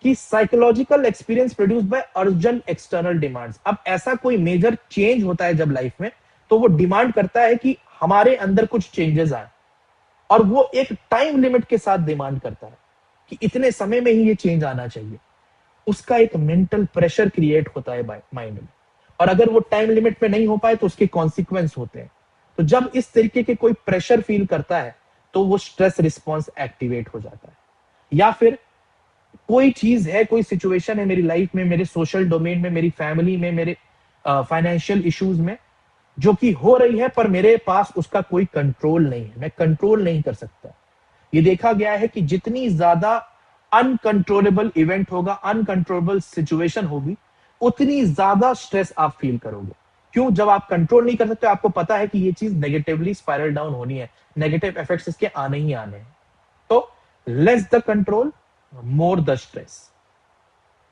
कि psychological experience produce by urgent external demands. अब ऐसा कोई मेजर चेंज होता है जब लाइफ में तो वो डिमांड करता है कि हमारे अंदर कुछ चेंजेस आए और वो एक टाइम लिमिट के साथ डिमांड करता है कि इतने समय में ही ये चेंज आना चाहिए। उसका एक मेंटल प्रेशर क्रिएट होता है माइंड में और अगर वो टाइम लिमिट में नहीं हो पाए तो उसके कॉन्सिक्वेंस होते हैं। तो जब इस तरीके के कोई प्रेशर फील करता है तो वो स्ट्रेस रिस्पॉन्स एक्टिवेट हो जाता है। या फिर कोई चीज है, कोई सिचुएशन है मेरी लाइफ में, मेरे सोशल डोमेन में, मेरी फैमिली में, मेरे फाइनेंशियल इश्यूज में जो कि हो रही है पर मेरे पास उसका कोई कंट्रोल नहीं है, मैं कंट्रोल नहीं कर सकता। ये देखा गया है कि जितनी ज्यादा अनकंट्रोलेबल इवेंट होगा, अनकंट्रोलेबल सिचुएशन होगी, उतनी ज्यादा स्ट्रेस आप फील करोगे। क्यों? जब आप कंट्रोल नहीं कर सकते, आपको पता है कि ये चीज नेगेटिवली स्पाइरल डाउन होनी है, नेगेटिव इफेक्ट्स इसके आने ही आने हैं। तो less the control, more the stress.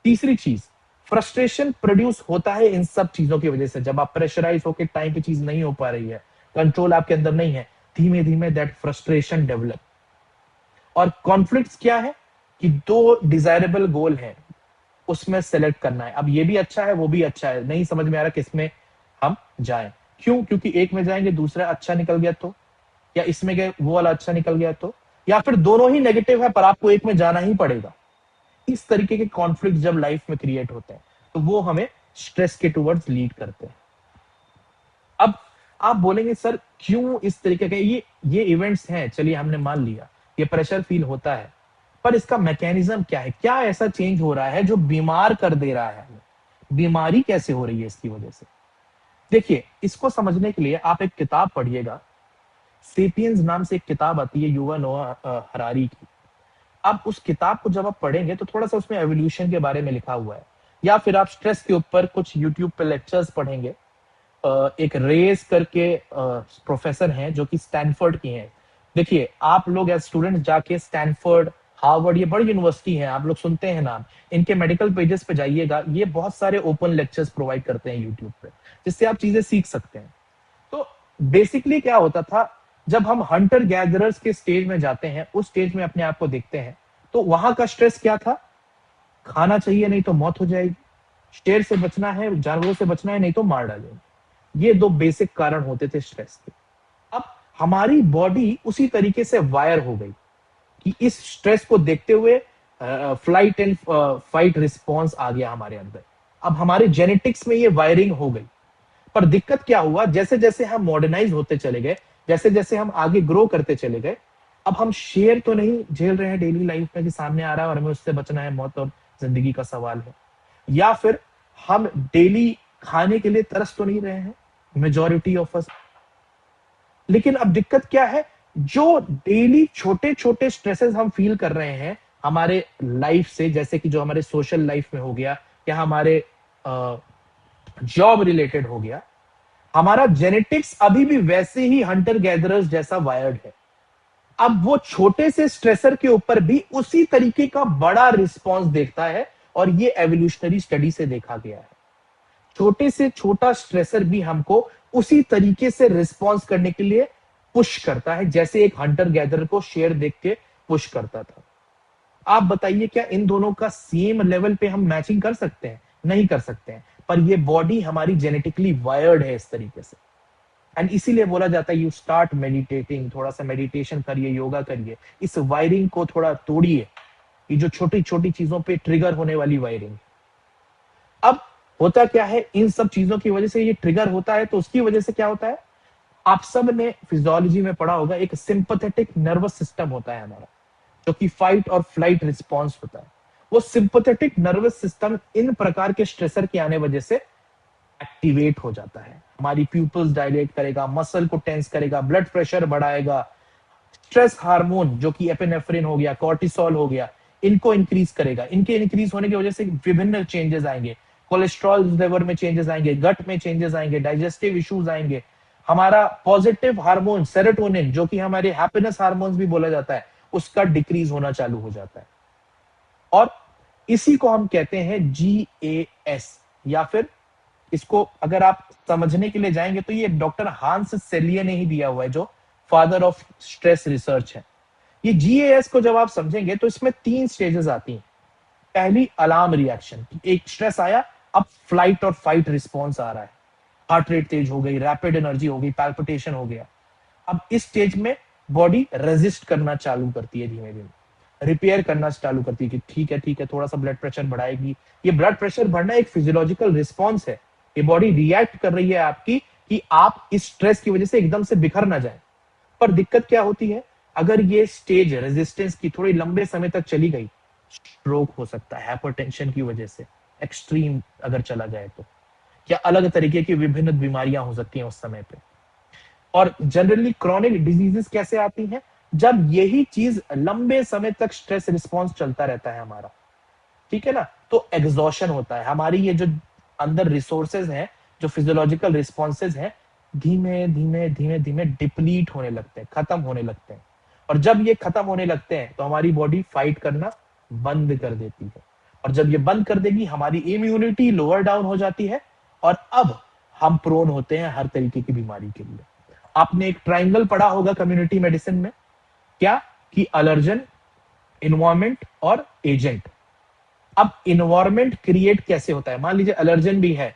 तीसरी चीज, फ्रस्ट्रेशन प्रोड्यूस होता है इन सब चीजों की वजह से। जब आप प्रेशराइज होकर टाइम पे चीज नहीं हो पा रही है, कंट्रोल आपके अंदर नहीं है, धीमे धीमे दैट फ्रस्ट्रेशन डेवलप। और कॉन्फ्लिक्ट्स क्या है कि दो डिजायरेबल गोल है, उसमें सेलेक्ट करना है। अब ये भी अच्छा है, वो भी अच्छा है, नहीं समझ में आ रहा किसमें हम जाएं। क्यों? क्योंकि एक में जाएंगे दूसरा अच्छा निकल गया तो, या इसमें गए वो वाला अच्छा निकल गया तो, या फिर दोनों ही नेगेटिव है पर आपको एक में जाना ही पड़ेगा। इस तरीके के कॉन्फ्लिक्ट जब लाइफ में क्रिएट होते हैं तो वो हमें स्ट्रेस के टुवर्ड्स लीड करते हैं। अब आप बोलेंगे सर क्यों इस तरीके के ये इवेंट्स हैं, चलिए हमने मान लिया ये प्रेशर फील होता है, पर इसका मैकेनिज्म क्या है? क्या ऐसा चेंज हो रहा है जो बीमार कर दे रहा है हमें? बीमारी कैसे हो रही है इसकी वजह से? देखिए, इसको समझने के लिए आप एक किताब पढ़िएगा, सेपियंस नाम से एक किताब आती है युवा नोआ हरारी की। अब उस किताब को जब आप पढ़ेंगे तो थोड़ा सा उसमें एवोल्यूशन के बारे में लिखा हुआ है, या फिर आप स्ट्रेस के ऊपर कुछ यूट्यूब पे लेक्चर्स पढ़ेंगे। एक रेस करके प्रोफेसर हैं जो कि स्टैनफोर्ड की हैं। देखिए, आप लोग एज स्टूडेंट जाके स्टैनफोर्ड, हार्वर्ड, ये बड़ी यूनिवर्सिटी हैं, आप लोग सुनते हैं नाम, इनके मेडिकल पेजेस पे जाइएगा, ये बहुत सारे ओपन लेक्चर्स प्रोवाइड करते हैं यूट्यूब पे, जिससे आप चीजें सीख सकते हैं। तो बेसिकली क्या होता था, जब हम हंटर गैदरर्स के स्टेज में जाते हैं, उस स्टेज में अपने आप को देखते हैं, तो वहां का स्ट्रेस क्या था? खाना चाहिए नहीं तो मौत हो जाएगी, शेर से बचना है, जानवरों से बचना है, नहीं तो मार डालेंगे। ये दो बेसिक कारण होते थे स्ट्रेस के। अब हमारी बॉडी उसी तरीके से वायर हो गई कि इस स्ट्रेस को देखते हुए फ्लाइट एंड फाइट रिस्पॉन्स आ गया हमारे अंदर। अब हमारे जेनेटिक्स में ये वायरिंग हो गई। पर दिक्कत क्या हुआ, जैसे जैसे हम मॉडर्नाइज होते चले गए, जैसे जैसे हम आगे ग्रो करते चले गए, अब हम शेर तो नहीं झेल रहे हैं डेली लाइफ में कि सामने आ रहा है और हमें उससे बचना है, मौत और जिंदगी का सवाल है। या फिर हम डेली खाने के लिए तरस तो नहीं रहे हैं, मेजोरिटी ऑफ अस। लेकिन अब दिक्कत क्या है, जो डेली छोटे छोटे स्ट्रेसेस हम फील कर रहे हैं हमारे लाइफ से, जैसे कि जो हमारे सोशल लाइफ में हो गया, या हमारे जॉब रिलेटेड हो गया, हमारा जेनेटिक्स अभी भी वैसे ही हंटर गैदरर्स जैसा वायर्ड है। अब वो छोटे से स्ट्रेसर के ऊपर भी उसी तरीके का बड़ा रिस्पॉन्स देखता है, और ये एवोल्यूशनरी स्टडी से देखा गया है। छोटे से छोटा स्ट्रेसर भी हमको उसी तरीके से रिस्पॉन्स करने के लिए पुश करता है, जैसे एक हंटर गैदरर को शेर देख के पुश करता था। आप बताइए, क्या इन दोनों का सेम लेवल पे हम मैचिंग कर सकते हैं? नहीं कर सकते हैं। पर ये बॉडी हमारी जेनेटिकली वायर्ड है इस तरीके से। एंड इसीलिए बोला जाता है यू स्टार्ट मेडिटेटिंग, थोड़ा सा मेडिटेशन करिए, योगा करिए, इस वायरिंग को थोड़ा तोड़िए, ये जो छोटी छोटी चीजों पे ट्रिगर होने वाली वायरिंग। अब होता क्या है, इन सब चीजों की वजह से ये ट्रिगर होता है, तो उसकी वजह से क्या होता है, आप सब ने फिजियोलॉजी में पढ़ा होगा, एक सिंपैथेटिक नर्वस सिस्टम होता है हमारा, जो कि फाइट और फ्लाइट रिस्पॉन्स होता है। वो सिंपैथेटिक नर्वस सिस्टम इन प्रकार के स्ट्रेसर के आने वजह से एक्टिवेट हो जाता है। हमारी प्यूपल्स डायलेट करेगा, मसल को टेंस करेगा, ब्लड प्रेशर बढ़ाएगा, स्ट्रेस हार्मोन जो कि एपिनेफ्रिन हो गया, कॉर्टिसोल हो गया, इनको इंक्रीज करेगा। इनके इंक्रीज होने की वजह से विभिन्न चेंजेस आएंगे, कोलेस्ट्रॉल लेवल में चेंजेस आएंगे, गट में चेंजेस आएंगे, डाइजेस्टिव इश्यूज आएंगे। हमारा पॉजिटिव हार्मोन सेरोटोनिन, जो कि हमारे हैप्पीनेस हार्मोन्स भी बोला जाता है, उसका डिक्रीज होना चालू हो जाता है। और इसी को हम कहते हैं GAS, या फिर इसको अगर आप समझने के लिए जाएंगे तो ये डॉक्टर हांस सेलिये ने ही दिया हुआ है, जो फादर ऑफ स्ट्रेस रिसर्च है। ये GAS को जब आप समझेंगे तो इसमें 3 स्टेजेस आती हैं। पहली, अलार्म रिएक्शन, एक स्ट्रेस आया, अब फ्लाइट और फाइट रिस्पॉन्स आ रहा है, हार्ट रेट तेज हो गई, रैपिड एनर्जी हो गई, पैल्पिटेशन हो गया। अब इस स्टेज में बॉडी रेजिस्ट करना चालू करती है, धीमे धीमे रिपेयर करना चालू करती है कि ठीक है, थोड़ा सा ब्लड प्रेशर बढ़ाएगी। ये ब्लड प्रेशर बढ़ना एक फिजियोलॉजिकल रिस्पॉन्स है, ये बॉडी रिएक्ट कर रही है आपकी कि आप इस स्ट्रेस की वजह से एकदम से बिखर ना जाए। पर दिक्कत क्या होती है, अगर ये स्टेज रेजिस्टेंस की थोड़ी लंबे समय तक चली गई, स्ट्रोक हो सकता है हाइपरटेंशन की वजह से, एक्सट्रीम अगर चला जाए तो, या अलग तरीके की विभिन्न बीमारियां हो सकती हैं उस समय पे। और जनरली क्रॉनिक डिजीजेस कैसे आती हैं, जब यही चीज लंबे समय तक स्ट्रेस रिस्पॉन्स चलता रहता है हमारा, ठीक है ना, तो एग्जॉशन होता है, हमारी ये जो अंदर रिसोर्सेज हैं, जो फिजियोलॉजिकल रिस्पॉन्सेज हैं, धीमे धीमे धीमे धीमे डिप्लीट होने लगते हैं, खत्म होने लगते हैं। और जब ये खत्म होने लगते हैं तो हमारी बॉडी फाइट करना बंद कर देती है, और जब ये बंद कर देगी हमारी इम्यूनिटी लोअर डाउन हो जाती है, और अब हम प्रोन होते हैं हर तरीके की बीमारी के लिए। आपने एक ट्राइंगल पढ़ा होगा कम्युनिटी मेडिसिन में, क्या कि अलर्जन, इन्वायरमेंट और एजेंट। अब इन्वायरमेंट क्रिएट कैसे होता है, मान लीजिए अलर्जन भी है,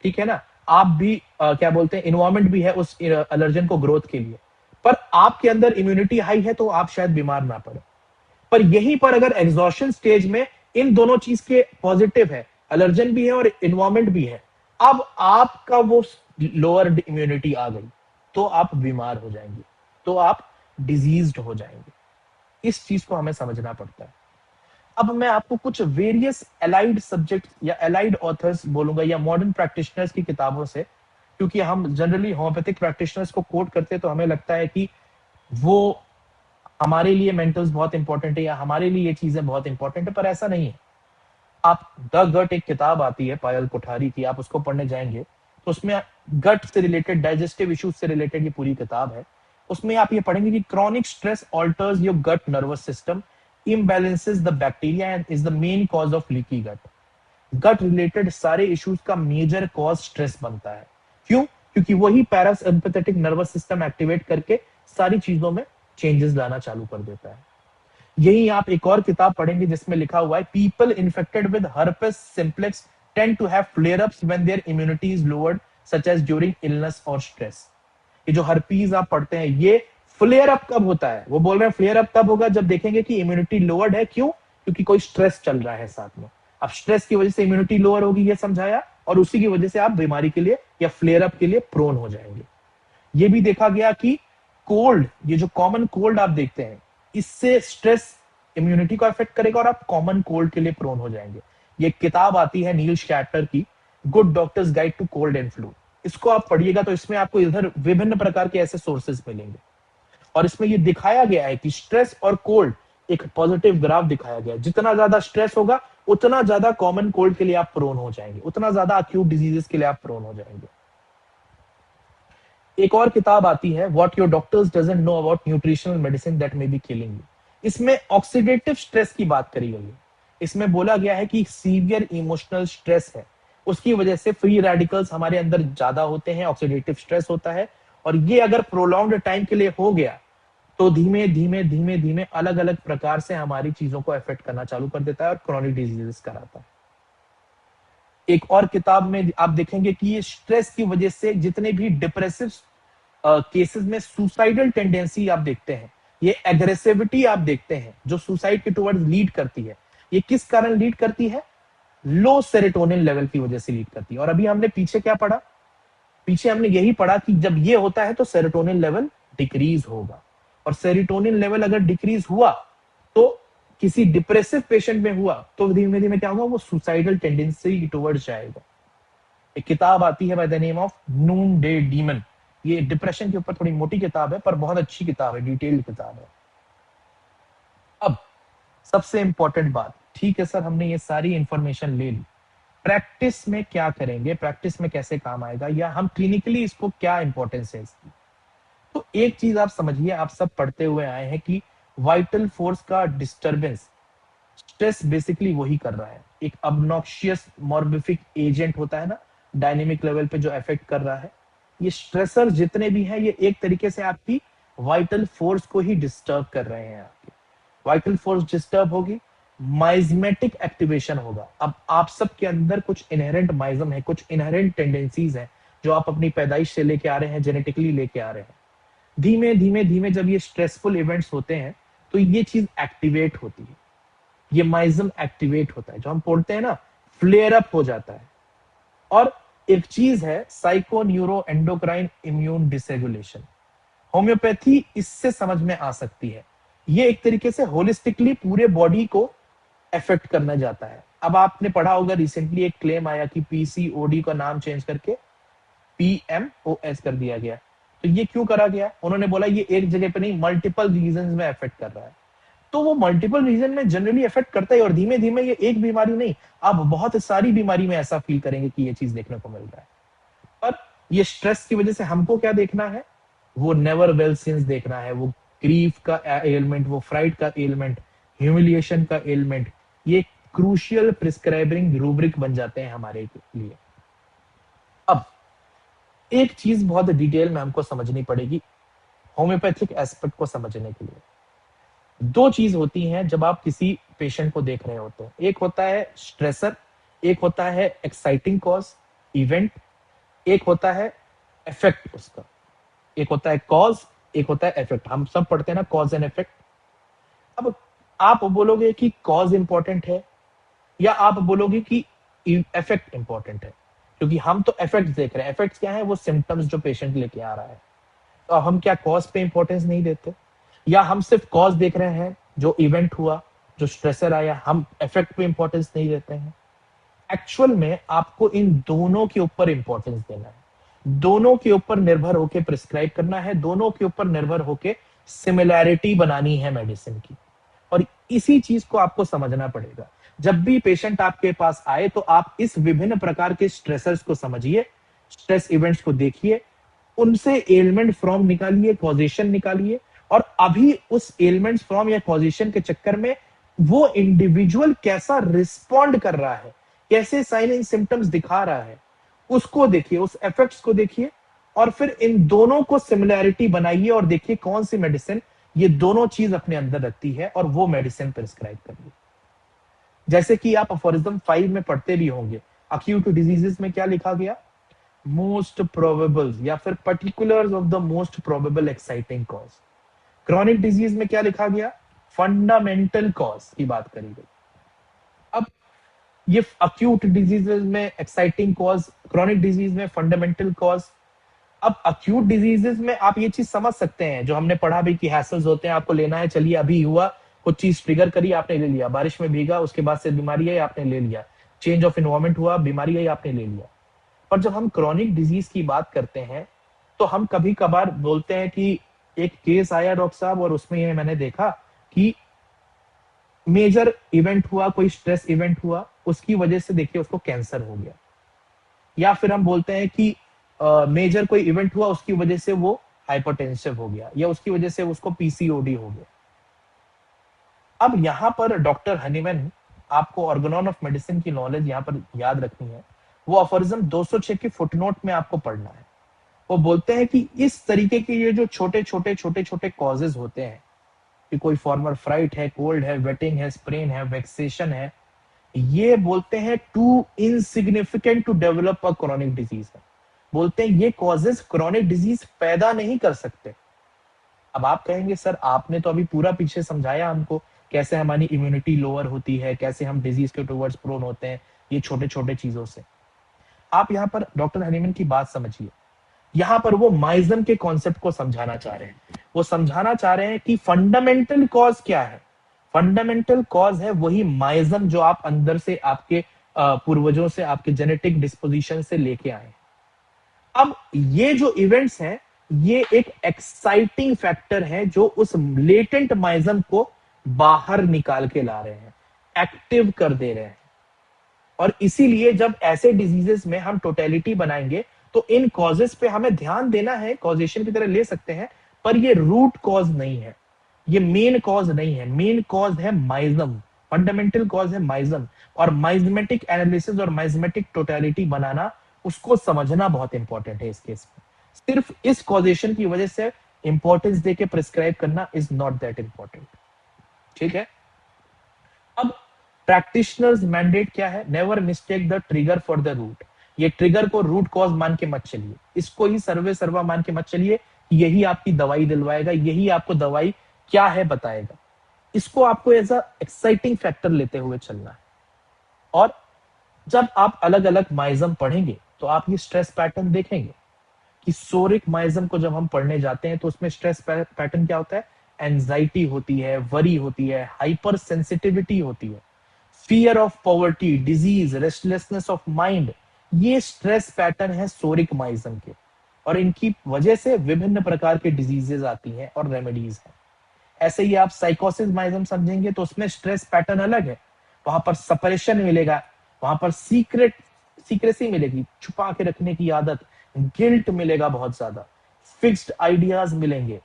ठीक है ना, आप भी क्या बोलते हैं, इन्वायरमेंट भी है उस अलर्जन को ग्रोथ के लिए, पर आपके अंदर इम्यूनिटी हाई है तो आप शायद बीमार ना पड़े। पर यहीं पर अगर एग्जॉशन स्टेज में इन दोनों चीज के पॉजिटिव है, अलर्जन भी है और इन्वायरमेंट भी है, अब आपका वो लोअर इम्यूनिटी आ गई, तो आप बीमार हो जाएंगे, तो आप डिजीज्ड हो जाएंगे। इस चीज को हमें समझना पड़ता है। अब मैं आपको कुछ वेरियस एलाइड सब्जेक्ट या एलाइड ऑथर्स बोलूंगा या मॉडर्न प्रैक्टिशनर्स की किताबों से, क्योंकि हम जनरली होम्योपैथिक प्रैक्टिशनर्स को कोट करते हैं तो हमें लगता है कि वो हमारे लिए मेंटल्स बहुत इंपॉर्टेंट है या हमारे लिए ये चीजें बहुत इंपॉर्टेंट है, पर ऐसा नहीं है। आप द गट एक किताब आती है पायल कोठारी की, आप उसको पढ़ने जाएंगे तो उसमें गट से रिलेटेड, डाइजेस्टिव इश्यूज से रिलेटेड ये पूरी किताब है। उसमें आप ये पढ़ेंगे कि chronic stress alters your gut nervous system, imbalances the bacteria and is the main cause of leaky gut. Gut related सारे इश्यूज का मेजर कॉज स्ट्रेस बनता है। क्यों? क्योंकि वही पैरासिम्पैथेटिक नर्वस सिस्टम एक्टिवेट करके सारी चीजों में चेंजेस लाना चालू कर देता है। यही आप एक और किताब पढ़ेंगे जिसमें लिखा हुआ है people infected with herpes simplex tend to have flare ups when their immunity is lowered such as during illness और स्ट्रेस। ये जो हर्पीज आप पढ़ते हैं, ये फ्लेयर अप कब होता है? वो बोल रहे हैं फ्लेयर अप तब होगा जब देखेंगे कि इम्यूनिटी लोअर्ड है। क्यों? क्योंकि कोई स्ट्रेस चल रहा है साथ में। अब स्ट्रेस की वजह से इम्यूनिटी लोअर होगी, ये समझाया, और उसी की वजह से आप बीमारी के लिए या फ्लेयर अप के लिए प्रोन हो जाएंगे। ये भी देखा गया कि कोल्ड, ये जो कॉमन कोल्ड आप देखते हैं, इससे स्ट्रेस इम्यूनिटी को अफेक्ट करेगा और आप कॉमन कोल्ड के लिए प्रोन हो जाएंगे। ये किताब आती है नील शैटर की, good doctor's guide to cold and flu. इसको आप पढ़िएगा तो इसमें आपको इधर विभिन्न प्रकार के ऐसे सोर्सेस मिलेंगे, और इसमें ये दिखाया गया है कि स्ट्रेस और कोल्ड, एक पॉजिटिव ग्राफ दिखाया गया है। जितना ज्यादा स्ट्रेस होगा उतना ज्यादा कॉमन कोल्ड के लिए आप प्रोन हो जाएंगे, उतना ज्यादा अक्यूट डिजीजेस के लिए आप प्रोन हो जाएंगे। एक और किताब आती है what your doctors doesn't know about nutritional medicine that may be killing you. इसमें ऑक्सीडेटिव स्ट्रेस की बात करी गई है। इसमें बोला गया है कि सीवियर इमोशनल स्ट्रेस है, उसकी वजह से फ्री रेडिकल्स हमारे अंदर ज्यादा होते हैं, ऑक्सीडेटिव स्ट्रेस होता है, और ये अगर प्रोलॉन्ग्ड टाइम के लिए हो गया तो धीमे धीमे धीमे धीमे अलग अलग प्रकार से हमारी चीजों को अफेक्ट करना चालू कर देता है और क्रॉनिक डिजीजेस कराता है। एक और किताब में आप देखेंगे कि ये स्ट्रेस की वजह से जितने भी डिप्रेसिव केसेस में सुसाइडल टेंडेंसी आप देखते हैं, ये एग्रेसिविटी आप देखते हैं जो सुसाइड के टुवर्ड्स लीड करती है, ये किस कारण लीड करती है? लो सेरोटोनिन लेवल की वजह से लीड करती है। और अभी हमने पीछे क्या पढ़ा? पीछे हमने यही पढ़ा कि जब ये होता है तो सेरोटोनिन लेवल डिक्रीज होगा, और सेरोटोनिन लेवल अगर डिक्रीज हुआ तो किसी डिप्रेसिव पेशेंट में हुआ तो धीमे धीमे क्या होगा? वो सुसाइडल टेंडेंसी टुवर्ड्स जाएगा। एक किताब आती है by the name of Noon day demon. ये डिप्रेशन के ऊपर थोड़ी मोटी किताब है पर बहुत अच्छी किताब है, डिटेल्ड किताब है। अब सबसे इंपॉर्टेंट बात, ठीक है सर हमने ये सारी इंफॉर्मेशन ले ली, प्रैक्टिस में क्या करेंगे, प्रैक्टिस में कैसे काम आएगा, या हम क्लिनिकली इसको क्या इंपॉर्टेंस है इसकी? तो एक चीज आप समझिए, आप सब पढ़ते हुए आए हैं कि वाइटल फोर्स का डिस्टरबेंस स्ट्रेस बेसिकली वही कर रहा है। एक अबनॉक्शियस मॉर्बिफिक एजेंट होता है ना, डायनेमिक लेवल पे जो इफेक्ट कर रहा है, ये स्ट्रेसर जितने भी हैं ये एक तरीके से आपकी वाइटल फोर्स को ही डिस्टर्ब कर रहे हैं। आपकी वाइटल फोर्स डिस्टर्ब होगी, माइजमेटिक एक्टिवेशन होगा। अब आप सबके अंदर कुछ इनहेरेंट माइज्म है, कुछ इनहेरेंट टेंडेंसीज है जो आप अपनी पैदाइश से लेके आ रहे हैं, जेनेटिकली लेके आ रहे हैं। धीमे धीमे धीमे जब ये स्ट्रेसफुल इवेंट्स होते हैं तो ये चीज एक्टिवेट होती है, ये माइज्म एक्टिवेट होता है, जो हम बोलते हैं ना फ्लेयर अप हो जाता है। और एक चीज है psycho neuro endocrine immune dysregulation, homeopathy इससे समझ में आ सकती है। ये एक तरीके से होलिस्टिकली पूरे बॉडी को अफेक्ट करना जाता है। अब आपने पढ़ा होगा रिसेंटली एक क्लेम आया कि पीसीओडी का नाम चेंज करके पीएमओएस कर दिया गया। तो ये क्यों करा गया? उन्होंने बोला ये एक जगह पे नहीं, मल्टीपल रीजन में अफेक्ट कर रहा है। तो वो मल्टीपल रीजन में जनरली अफेक्ट करता है, और धीमे धीमे ये एक बीमारी नहीं, आप बहुत सारी बीमारी में ऐसा फील करेंगे कि ये चीज देखने को मिल रहा है। पर ये स्ट्रेस की वजह से हमको क्या देखना है? वो नेवर वेल सिंस देखना है, वो ग्रीफ का एलिमेंट, वो फ्राइड का एलिमेंट, ह्यूमिलिएशन का एलिमेंट, ये क्रूशियल प्रिस्क्राइबिंग रूब्रिक बन जाते हैं हमारे लिए। अब एक चीज बहुत डिटेल में हमको समझनी पड़ेगी होम्योपैथिक एस्पेक्ट को समझने के लिए। दो चीज होती हैं जब आप किसी पेशेंट को देख रहे होते हैं, एक होता है स्ट्रेसर, एक होता है एक्साइटिंग कॉज इवेंट, एक होता है इफेक्ट उसका। एक होता है कॉज, एक होता है इफेक्ट। हम सब पढ़ते हैं ना कॉज एंड इफेक्ट। अब आप बोलोगे कि कॉज इंपॉर्टेंट है, या आप बोलोगे कि इफेक्ट इंपॉर्टेंट है? क्योंकि हम तो इफेक्ट देख रहे हैं। इफेक्ट क्या है? वो सिम्टम्स जो पेशेंट लेके आ रहा है। तो हम क्या कॉज पे इंपॉर्टेंस नहीं देते, या हम सिर्फ कॉज देख रहे हैं, जो इवेंट हुआ, जो स्ट्रेसर आया, हम इफेक्ट पे इंपॉर्टेंस नहीं देते हैं? एक्चुअल में आपको इन दोनों के ऊपर इंपॉर्टेंस देना है, दोनों के ऊपर निर्भर होकर प्रिस्क्राइब करना है, दोनों के ऊपर निर्भर होकर सिमिलैरिटी बनानी है मेडिसिन की। और इसी चीज को आपको समझना पड़ेगा। जब भी पेशेंट आपके पास आए तो आप इस विभिन्न प्रकार के स्ट्रेसर्स को समझिए, स्ट्रेस इवेंट्स को देखिए, उनसे एलिमेंट फ्रॉम निकालिए, कॉजेशन निकालिए, और अभी उस एलिमेंट्स फ्रॉम या कॉजेशन के चक्कर में वो इंडिविजुअल कैसा रिस्पॉन्ड कर रहा है, कैसे साइन एंड सिम्टम्स दिखा रहा है, उसको देखिए, उस इफेक्ट्स को देखिए, और फिर इन दोनों को सिमिलैरिटी बनाइए और देखिए कौन सी मेडिसिन ये दोनों चीज अपने अंदर रखती है, और वो मेडिसिन प्रिस्क्राइब करिए। जैसे कि आप अफोरिज्म 5 में पढ़ते भी होंगे, अक्यूट डिजीजेस में क्या लिखा गया? मोस्ट प्रोबेबल, या फिर particulars of the most probable exciting cause. Chronic disease में क्या लिखा गया? फंडामेंटल कॉज की बात करी गई। अब ये अक्यूट डिजीजेस में एक्साइटिंग कॉज, क्रॉनिक डिजीज में फंडामेंटल कॉज। अब अक्यूट डिजीजेस में आप ये चीज समझ सकते हैं, जो हमने पढ़ा भी कि हैसल्स होते हैं, आपको लेना है, चलिए अभी हुआ, कुछ चीज ट्रिगर करी, आपने ले लिया, बारिश में भीगा, उसके बाद से बीमारी आई, आपने ले लिया, चेंज ऑफ इन्वायरमेंट हुआ, बीमारी आई, आपने ले लिया। पर जब हम क्रॉनिक डिजीज की बात करते हैं तो हम कभी कभार बोलते हैं कि एक केस आया डॉक्टर साहब, और उसमें ये मैंने देखा कि मेजर इवेंट हुआ, कोई स्ट्रेस इवेंट हुआ, उसकी वजह से देखिए उसको कैंसर हो गया। या फिर हम बोलते हैं कि मेजर कोई इवेंट हुआ, उसकी वजह से वो हाइपरटेंसिव हो गया, या उसकी वजह से उसको पीसीओडी हो गया। अब यहां पर डॉक्टर हनीमैन, आपको ऑर्गेनॉन ऑफ मेडिसिन की नॉलेज यहां पर याद रखनी है। वो अफोरिज्म 206 की फुटनोट में आपको पढ़ना है। वो बोलते हैं कि इस तरीके के ये जो छोटे छोटे छोटे छोटे कॉजेज होते हैं, कि कोई फॉर्मर फ्राइट है, कोल्ड है, वेटिंग है, स्प्रेन है, वैक्सेशन है, ये बोलते हैं too insignificant to develop a chronic disease है। बोलते हैं ये कॉजेज क्रॉनिक डिजीज पैदा नहीं कर सकते। अब आप कहेंगे सर आपने तो अभी पूरा पीछे समझाया हमको, कैसे हमारी इम्यूनिटी लोअर होती है, कैसे हम डिजीज के टुवर्ड्स प्रोन होते हैं, ये छोटे छोटे चीजों से। आप यहाँ पर डॉक्टर हनीमैन की बात समझिए। यहाँ पर वो माइज्म के कॉन्सेप्ट को समझाना चाह रहे हैं। वो समझाना चाह रहे हैं कि फंडामेंटल कॉज क्या है। फंडामेंटल कॉज है वही माइज्म जो आप अंदर से, आपके पूर्वजों से, आपके जेनेटिक डिस्पोजिशन से लेके आए। अब ये जो इवेंट्स हैं, ये एक एक्साइटिंग फैक्टर है जो उस लेटेंट माइज्म को बाहर निकाल के ला रहे हैं, एक्टिव कर दे रहे हैं। और इसीलिए जब ऐसे डिजीजेस में हम टोटलिटी बनाएंगे तो इन कॉजेस पे हमें ध्यान देना है, कॉजेशन की तरह ले सकते हैं, पर ये रूट कॉज नहीं है, ये मेन कॉज नहीं है। मेन कॉज है माइज्म, फंडामेंटल कॉज है माइज्म। और माइज्मेटिक एनालिसिस और माइज्मेटिक टोटलिटी बनाना, उसको समझना बहुत इंपॉर्टेंट है इस केस में। सिर्फ इस कॉजेशन की वजह से इंपॉर्टेंस देके प्रिस्क्राइब करना इज नॉट दैट इंपॉर्टेंट। ठीक है। अब प्रैक्टिशनर्स मैंडेट क्या है? Never mistake the trigger for the root. ये ट्रिगर को रूट कॉज मान के मत चलिए, इसको ही सर्वे सर्वा मान के मत चलिए, यही आपकी दवाई दिलवाएगा, यही आपको दवाई क्या है बताएगा। इसको आपको एज अ एक्साइटिंग फैक्टर लेते हुए चलना है। और जब आप अलग अलग माइज्म पढ़ेंगे तो आप ये स्ट्रेस पैटर्न देखेंगे कि सोरिक माइज्म को जब हम पढ़ने जाते हैं तो उसमें स्ट्रेस पैटर्न क्या होता है? एंजाइटी होती है, वरी होती है, हाइपर सेंसिटिविटी होती है, fear of poverty, disease, restlessness of mind. ये स्ट्रेस पैटर्न है सोरिक माइज्म के। और इनकी वजह से विभिन्न प्रकार के डिजीजेस आती हैं और रेमेडीज हैं। ऐसे ही आप साइकोसिस माइजम समझेंगे तो उसमें स्ट्रेस पैटर्न अलग है, वहां पर सपरेशन मिलेगा, वहां पर सीक्रेसी मिलेगी, छुपा के रखने की आदत, गिल्ट मिलेगा बहुत ज्यादा, फिक्स्ड आइडियाज मिलेंगे,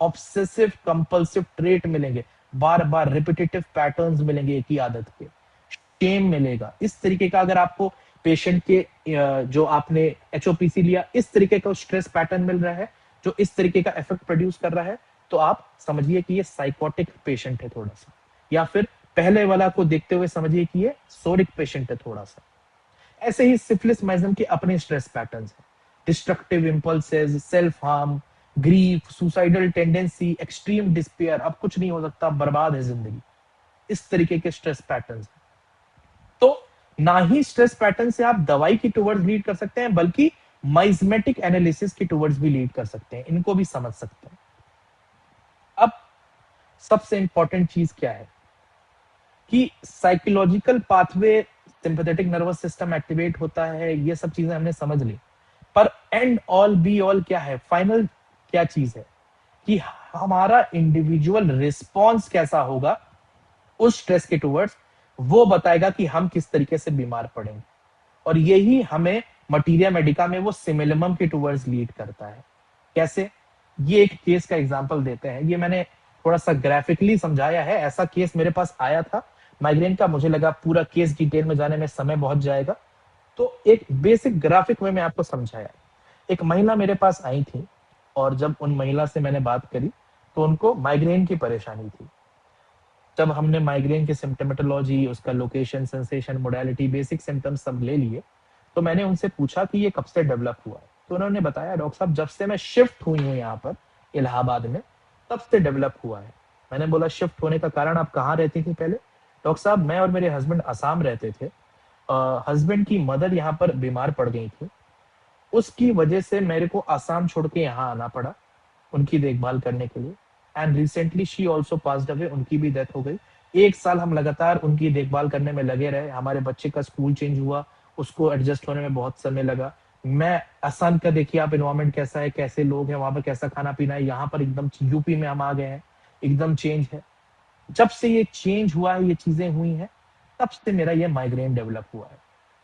ऑब्सेसिव कंपल्सिव ट्रेट मिलेंगे, बार बार रिपीटेटिव पैटर्न्स मिलेंगे एक ही आदत के, शेम मिलेगा। इस तरीके का अगर आपको पेशेंट के जो आपने एचओपीसी लिया इस तरीके का स्ट्रेस पैटर्न मिल रहा है जो इस तरीके का इफेक्ट प्रोड्यूस कर रहा है, तो आप समझिए कि ये साइकोटिक पेशेंट है थोड़ा सा, या फिर पहले वाला को देखते हुए समझिए कि ये सोरिक पेशेंट है थोड़ा सा। ऐसे ही सिफिलिस माइजम के अपने स्ट्रेस पैटर्न्स हैं, destructive impulses, self harm, grief, suicidal tendency, extreme despair, अब कुछ नहीं हो सकता, बर्बाद है जिंदगी, इस तरीके के स्ट्रेस पैटर्न्स। तो ना ही स्ट्रेस पैटर्न से आप दवाई की टुवर्ड्स लीड कर सकते हैं, बल्कि माइजमेटिक एनालिसिस की टुवर्ड्स भी लीड कर सकते हैं, इनको भी समझ सकते हैं। अब सबसे इंपॉर्टेंट चीज क्या है कि psychological pathway, sympathetic nervous system activate होता है, ये सब चीजें हमने समझ ली, पर एंड ऑल बी ऑल क्या है, फाइनल क्या चीज है कि हमारा इंडिविजुअल रिस्पॉन्स कैसा होगा उस स्ट्रेस के टुवर्ड्स, वो बताएगा कि हम किस तरीके से बीमार पड़ेंगे। और यही हमें मटीरिया मेडिका में वो सिमिलम के टुवर्ड्स लीड करता है। कैसे, ये एक केस का एग्जांपल देते हैं, ये मैंने थोड़ा सा ग्राफिकली समझाया है, ऐसा केस मेरे पास आया था माइग्रेन का, मुझे लगा पूरा केस डिटेल में जाने में समय बहुत जाएगा, तो एक बेसिक ग्राफिक में मैं आपको समझाया। एक महिला मेरे पास आई थी और जब उन महिला से मैंने बात करी तो उनको माइग्रेन की परेशानी थी। जब हमने माइग्रेन की सिम्टोमेटोलॉजी, उसका location, sensation, modality, basic symptoms सब ले लिए, तो मैंने उनसे पूछा कि ये कब से डेवलप हुआ है, तो उन्होंने बताया डॉक्टर साहब जब से मैं शिफ्ट हुई हूँ यहाँ पर इलाहाबाद में तब से डेवलप हुआ है। मैंने बोला शिफ्ट होने का कारण, आप कहाँ रहती थी पहले? डॉक्टर साहब मैं और मेरे हस्बैंड असम रहते थे, हस्बैंड की मदर यहाँ पर बीमार पड़ गई थी, उसकी वजह से मेरे को असम छोड़ के यहाँ आना पड़ा उनकी देखभाल करने के लिए। And recently she also passed away, उनकी भी डेथ हो गई। एक साल हम लगातार उनकी देखभाल करने में लगे रहे, हमारे बच्चे का स्कूल चेंज हुआ, उसको एडजस्ट होने में बहुत समय लगा। मैं असम का देखिए आप इन्वायरमेंट कैसा है, कैसे लोग हैं वहां पर, कैसा खाना पीना है, यहाँ पर एकदम यूपी में हम आ गए हैं, एकदम चेंज है। जब से ये चेंज हुआ है, ये चीजें हुई हैं, तब से मेरा ये माइग्रेन डेवलप हुआ है।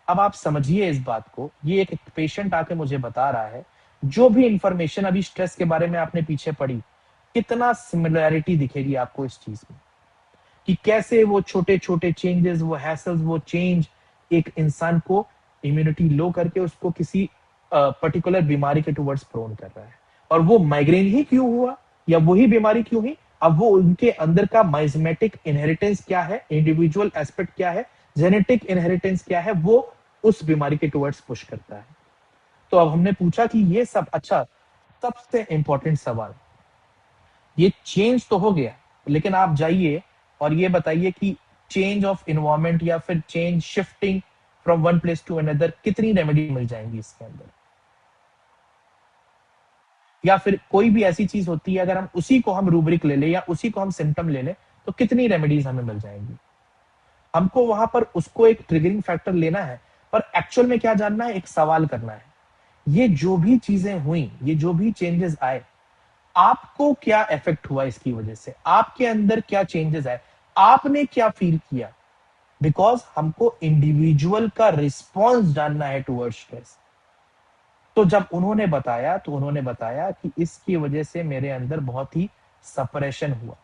अब आप समझिए इस बात को, ये एक पेशेंट आके मुझे बता रहा है, जो भी इंफॉर्मेशन अभी स्ट्रेस के बारे में आपने पीछे पढ़ी, कितना सिमिलैरिटी दिखेगी आपको इस चीज में, कि कैसे वो छोटे छोटे चेंजेस, वो हैसल्स, वो चेंज एक इंसान को इम्यूनिटी लो करके उसको किसी पर्टिकुलर बीमारी के टुवर्ड्स प्रोन कर रहा है। और वो माइग्रेन ही क्यों हुआ या वही बीमारी क्यों हुई, अब वो उनके अंदर का माइजमेटिक इनहेरिटेंस क्या है, इंडिविजुअल एस्पेक्ट क्या है, जेनेटिक इनहेरिटेंस क्या है, वो उस बीमारी के टुवर्ड्स पुश करता है। तो अब हमने पूछा कि ये सब, अच्छा सबसे इंपॉर्टेंट सवाल, ये चेंज तो हो गया, लेकिन आप जाइए और ये बताइए कि चेंज ऑफ इन्वायरमेंट या फिर change, shifting from one place to another, कितनी रेमेडी मिल जाएंगी इसके अंदर? या फिर कोई भी ऐसी चीज होती है, अगर हम उसी को हम रूब्रिक ले लें या उसी को हम सिम्टम ले लें, तो कितनी रेमेडीज हमें मिल जाएंगी? हमको वहां पर उसको एक ट्रिगरिंग फैक्टर लेना है, पर एक्चुअल में क्या जानना है, एक सवाल करना है, ये जो भी चीजें हुई, ये जो भी चेंजेस आए, आपको क्या इफेक्ट हुआ इसकी वजह से, आपके अंदर क्या चेंजेस आए, आपने क्या फील किया? बिकॉज हमको इंडिविजुअल का रिस्पॉन्स जानना है टुवर्ड्स स्ट्रेस। तो जब उन्होंने बताया तो उन्होंने बताया कि इसकी वजह से मेरे अंदर बहुत ही सपरेशन हुआ,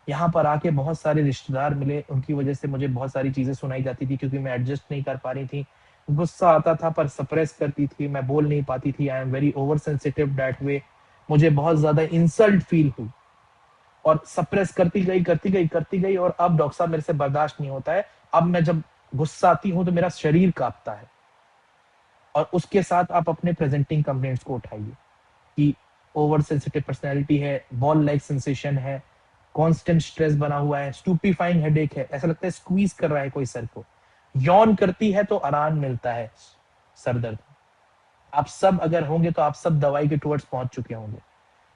यहाँ पर आके बहुत सारे रिश्तेदार मिले, उनकी वजह से मुझे बहुत सारी चीजें सुनाई जाती थी क्योंकि मैं एडजस्ट नहीं कर पा रही थी, गुस्सा आता था पर सप्रेस करती थी, मैं बोल नहीं पाती थी, I am very over sensitive that way, मुझे बहुत ज्यादा इंसल्ट फील हुई और सप्रेस करती गई और अब डॉक्टर साहब मेरे से बर्दाश्त नहीं होता है, अब मैं जब गुस्सा आती हूँ तो मेरा शरीर कांपता है। और उसके साथ आप अपने प्रेजेंटिंग कंप्लेंट्स को उठाइए कि ओवर सेंसिटिव पर्सनैलिटी है, बॉल लाइक सेंसेशन है, कांस्टेंट स्ट्रेस बना हुआ है, स्टूपीफाइंग हेडेक है, ऐसा लगता है स्क्वीज कर रहा है कोई सर को, यौन करती है तो आराम मिलता है सर दर्द। आप सब अगर होंगे तो आप सब दवाई के टुवर्ड्स पहुंच चुके होंगे।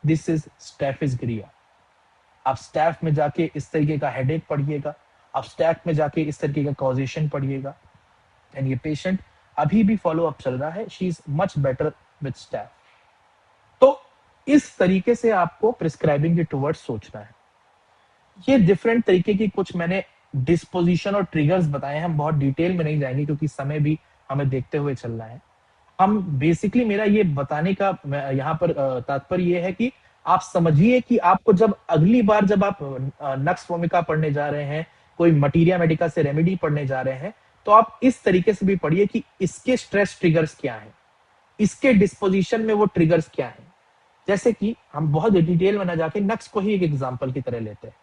This is staphysagria. आप स्टैफ में जाके इस तरीके का हेडेक पढ़िएगा, आप स्टैफ में जाके इस तरीके का कॉजेशन पढ़िएगा। एंड ये पेशेंट अभी भी फॉलो अप चल रहा है, she is much better with staph. इस तरीके से आपको प्रिस्क्राइबिंग के टुवर्ड्स सोचना है। ये डिफरेंट तरीके की कुछ मैंने डिस्पोजिशन और ट्रिगर्स बताए हैं, हम बहुत डिटेल में नहीं जाएंगे क्योंकि समय भी हमें देखते हुए चलना है। हम बेसिकली मेरा ये बताने का यहाँ पर तात्पर्य ये है कि आप समझिए कि आपको जब अगली बार जब आप नक्स भूमिका पढ़ने जा रहे हैं, कोई मटीरिया मेडिका से रेमेडी पढ़ने जा रहे हैं, तो आप इस तरीके से भी पढ़िए कि इसके स्ट्रेस ट्रिगर्स क्या है, इसके डिस्पोजिशन में वो ट्रिगर्स क्या है। जैसे कि हम बहुत डिटेल में ना जाके नक्स को ही एक एग्जाम्पल की तरह लेते हैं।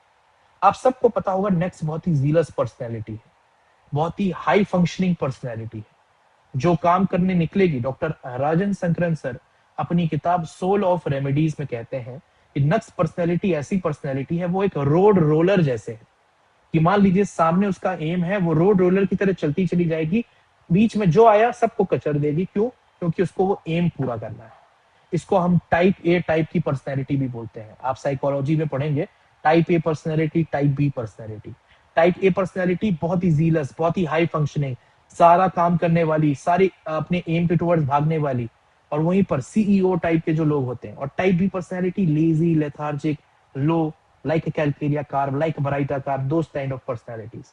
आप सबको पता होगा नेक्स्ट बहुत ही जीलस पर्सनैलिटी है, बहुत ही हाई फंक्शनिंग पर्सनैलिटी है। जो काम करने निकलेगी, डॉक्टर राजन संकरन सर अपनी किताब सोल ऑफ रेमेडीज में कहते हैं कि नक्स पर्सनैलिटी ऐसी पर्सनैलिटी है, वो एक रोड रोलर जैसे है कि मान लीजिए सामने उसका एम है, वो रोड रोलर की तरह चलती चली जाएगी, बीच में जो आया सबको कचर देगी। क्यों? क्योंकि उसको वो एम पूरा करना है। इसको हम टाइप ए टाइप की पर्सनैलिटी भी बोलते हैं। आप साइकोलॉजी में पढ़ेंगे type A personality, type B personality. Type A personality बहुत ही जीलस, बहुत ही हाई फंक्शनिंग, सारा काम करने वाली, सारी अपने एम के टुवर्ड्स भागने वाली, और वहीं पर सीईओ टाइप के जो लोग होते हैं। और type B personality lazy, lethargic, low, like calcarea carb, like baryta carb, those kind of personalities.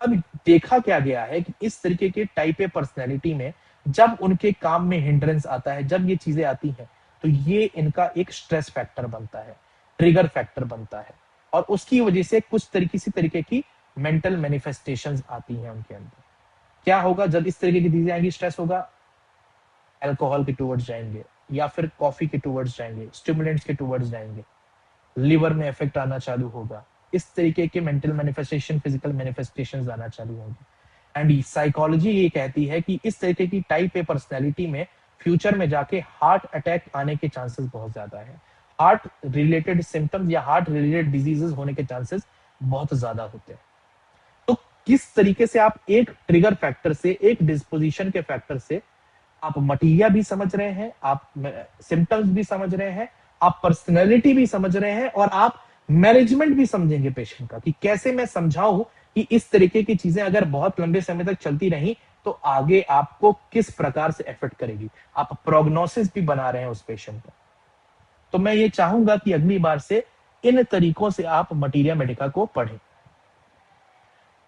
अब देखा क्या गया है कि इस तरीके के टाइप ए पर्सनैलिटी में जब उनके काम में हिंड्रेंस आता है, जब ये चीजें आती हैं, तो ये इनका एक स्ट्रेस फैक्टर बनता है, ट्रिगर फैक्टर बनता है, और उसकी वजह से कुछ तरीके की मेंटल मैनिफेस्टेशंस आती हैं उनके अंदर। क्या होगा जब इस तरीके की चीजें आएंगी? स्ट्रेस होगा, अल्कोहल के टूवर्ड्स जाएंगे, या फिर कॉफी के टूवर्ड्स जाएंगे, स्टिमुलेंट्स के टूवर्ड्स जाएंगे, लिवर में इफेक्ट आना चालू होगा, इस तरीके के मेंटल मैनिफेस्टेशन, फिजिकल मैनिफेस्टेशन आना चालू होंगे। एंड साइकोलॉजी ये कहती है कि इस तरीके की टाइप ए पर्सनैलिटी में फ्यूचर में जाके हार्ट अटैक आने के चांसेस बहुत ज्यादा है, हार्ट रिलेटेड सिम्टम्स या हार्ट रिलेटेड डिजीजेस होने के चांसेस बहुत ज्यादा होते हैं। तो किस तरीके से आप एक ट्रिगर फैक्टर से, एक डिस्पोजिशन के फैक्टर से आप मटीरिया भी समझ रहे हैं, आप सिम्टम्स भी समझ रहे हैं, आप पर्सनैलिटी भी समझ रहे हैं, और आप मैनेजमेंट भी समझेंगे पेशेंट का कि कैसे मैं समझाऊं कि इस तरीके की चीजें अगर बहुत लंबे समय तक चलती रही तो आगे आपको किस प्रकार से इफेक्ट करेगी। आप प्रोग्नोसिस भी बना रहे हैं उस पेशेंट का। तो मैं ये चाहूंगा कि अगली बार से इन तरीकों से आप मटीरिया मेडिका को पढ़ें।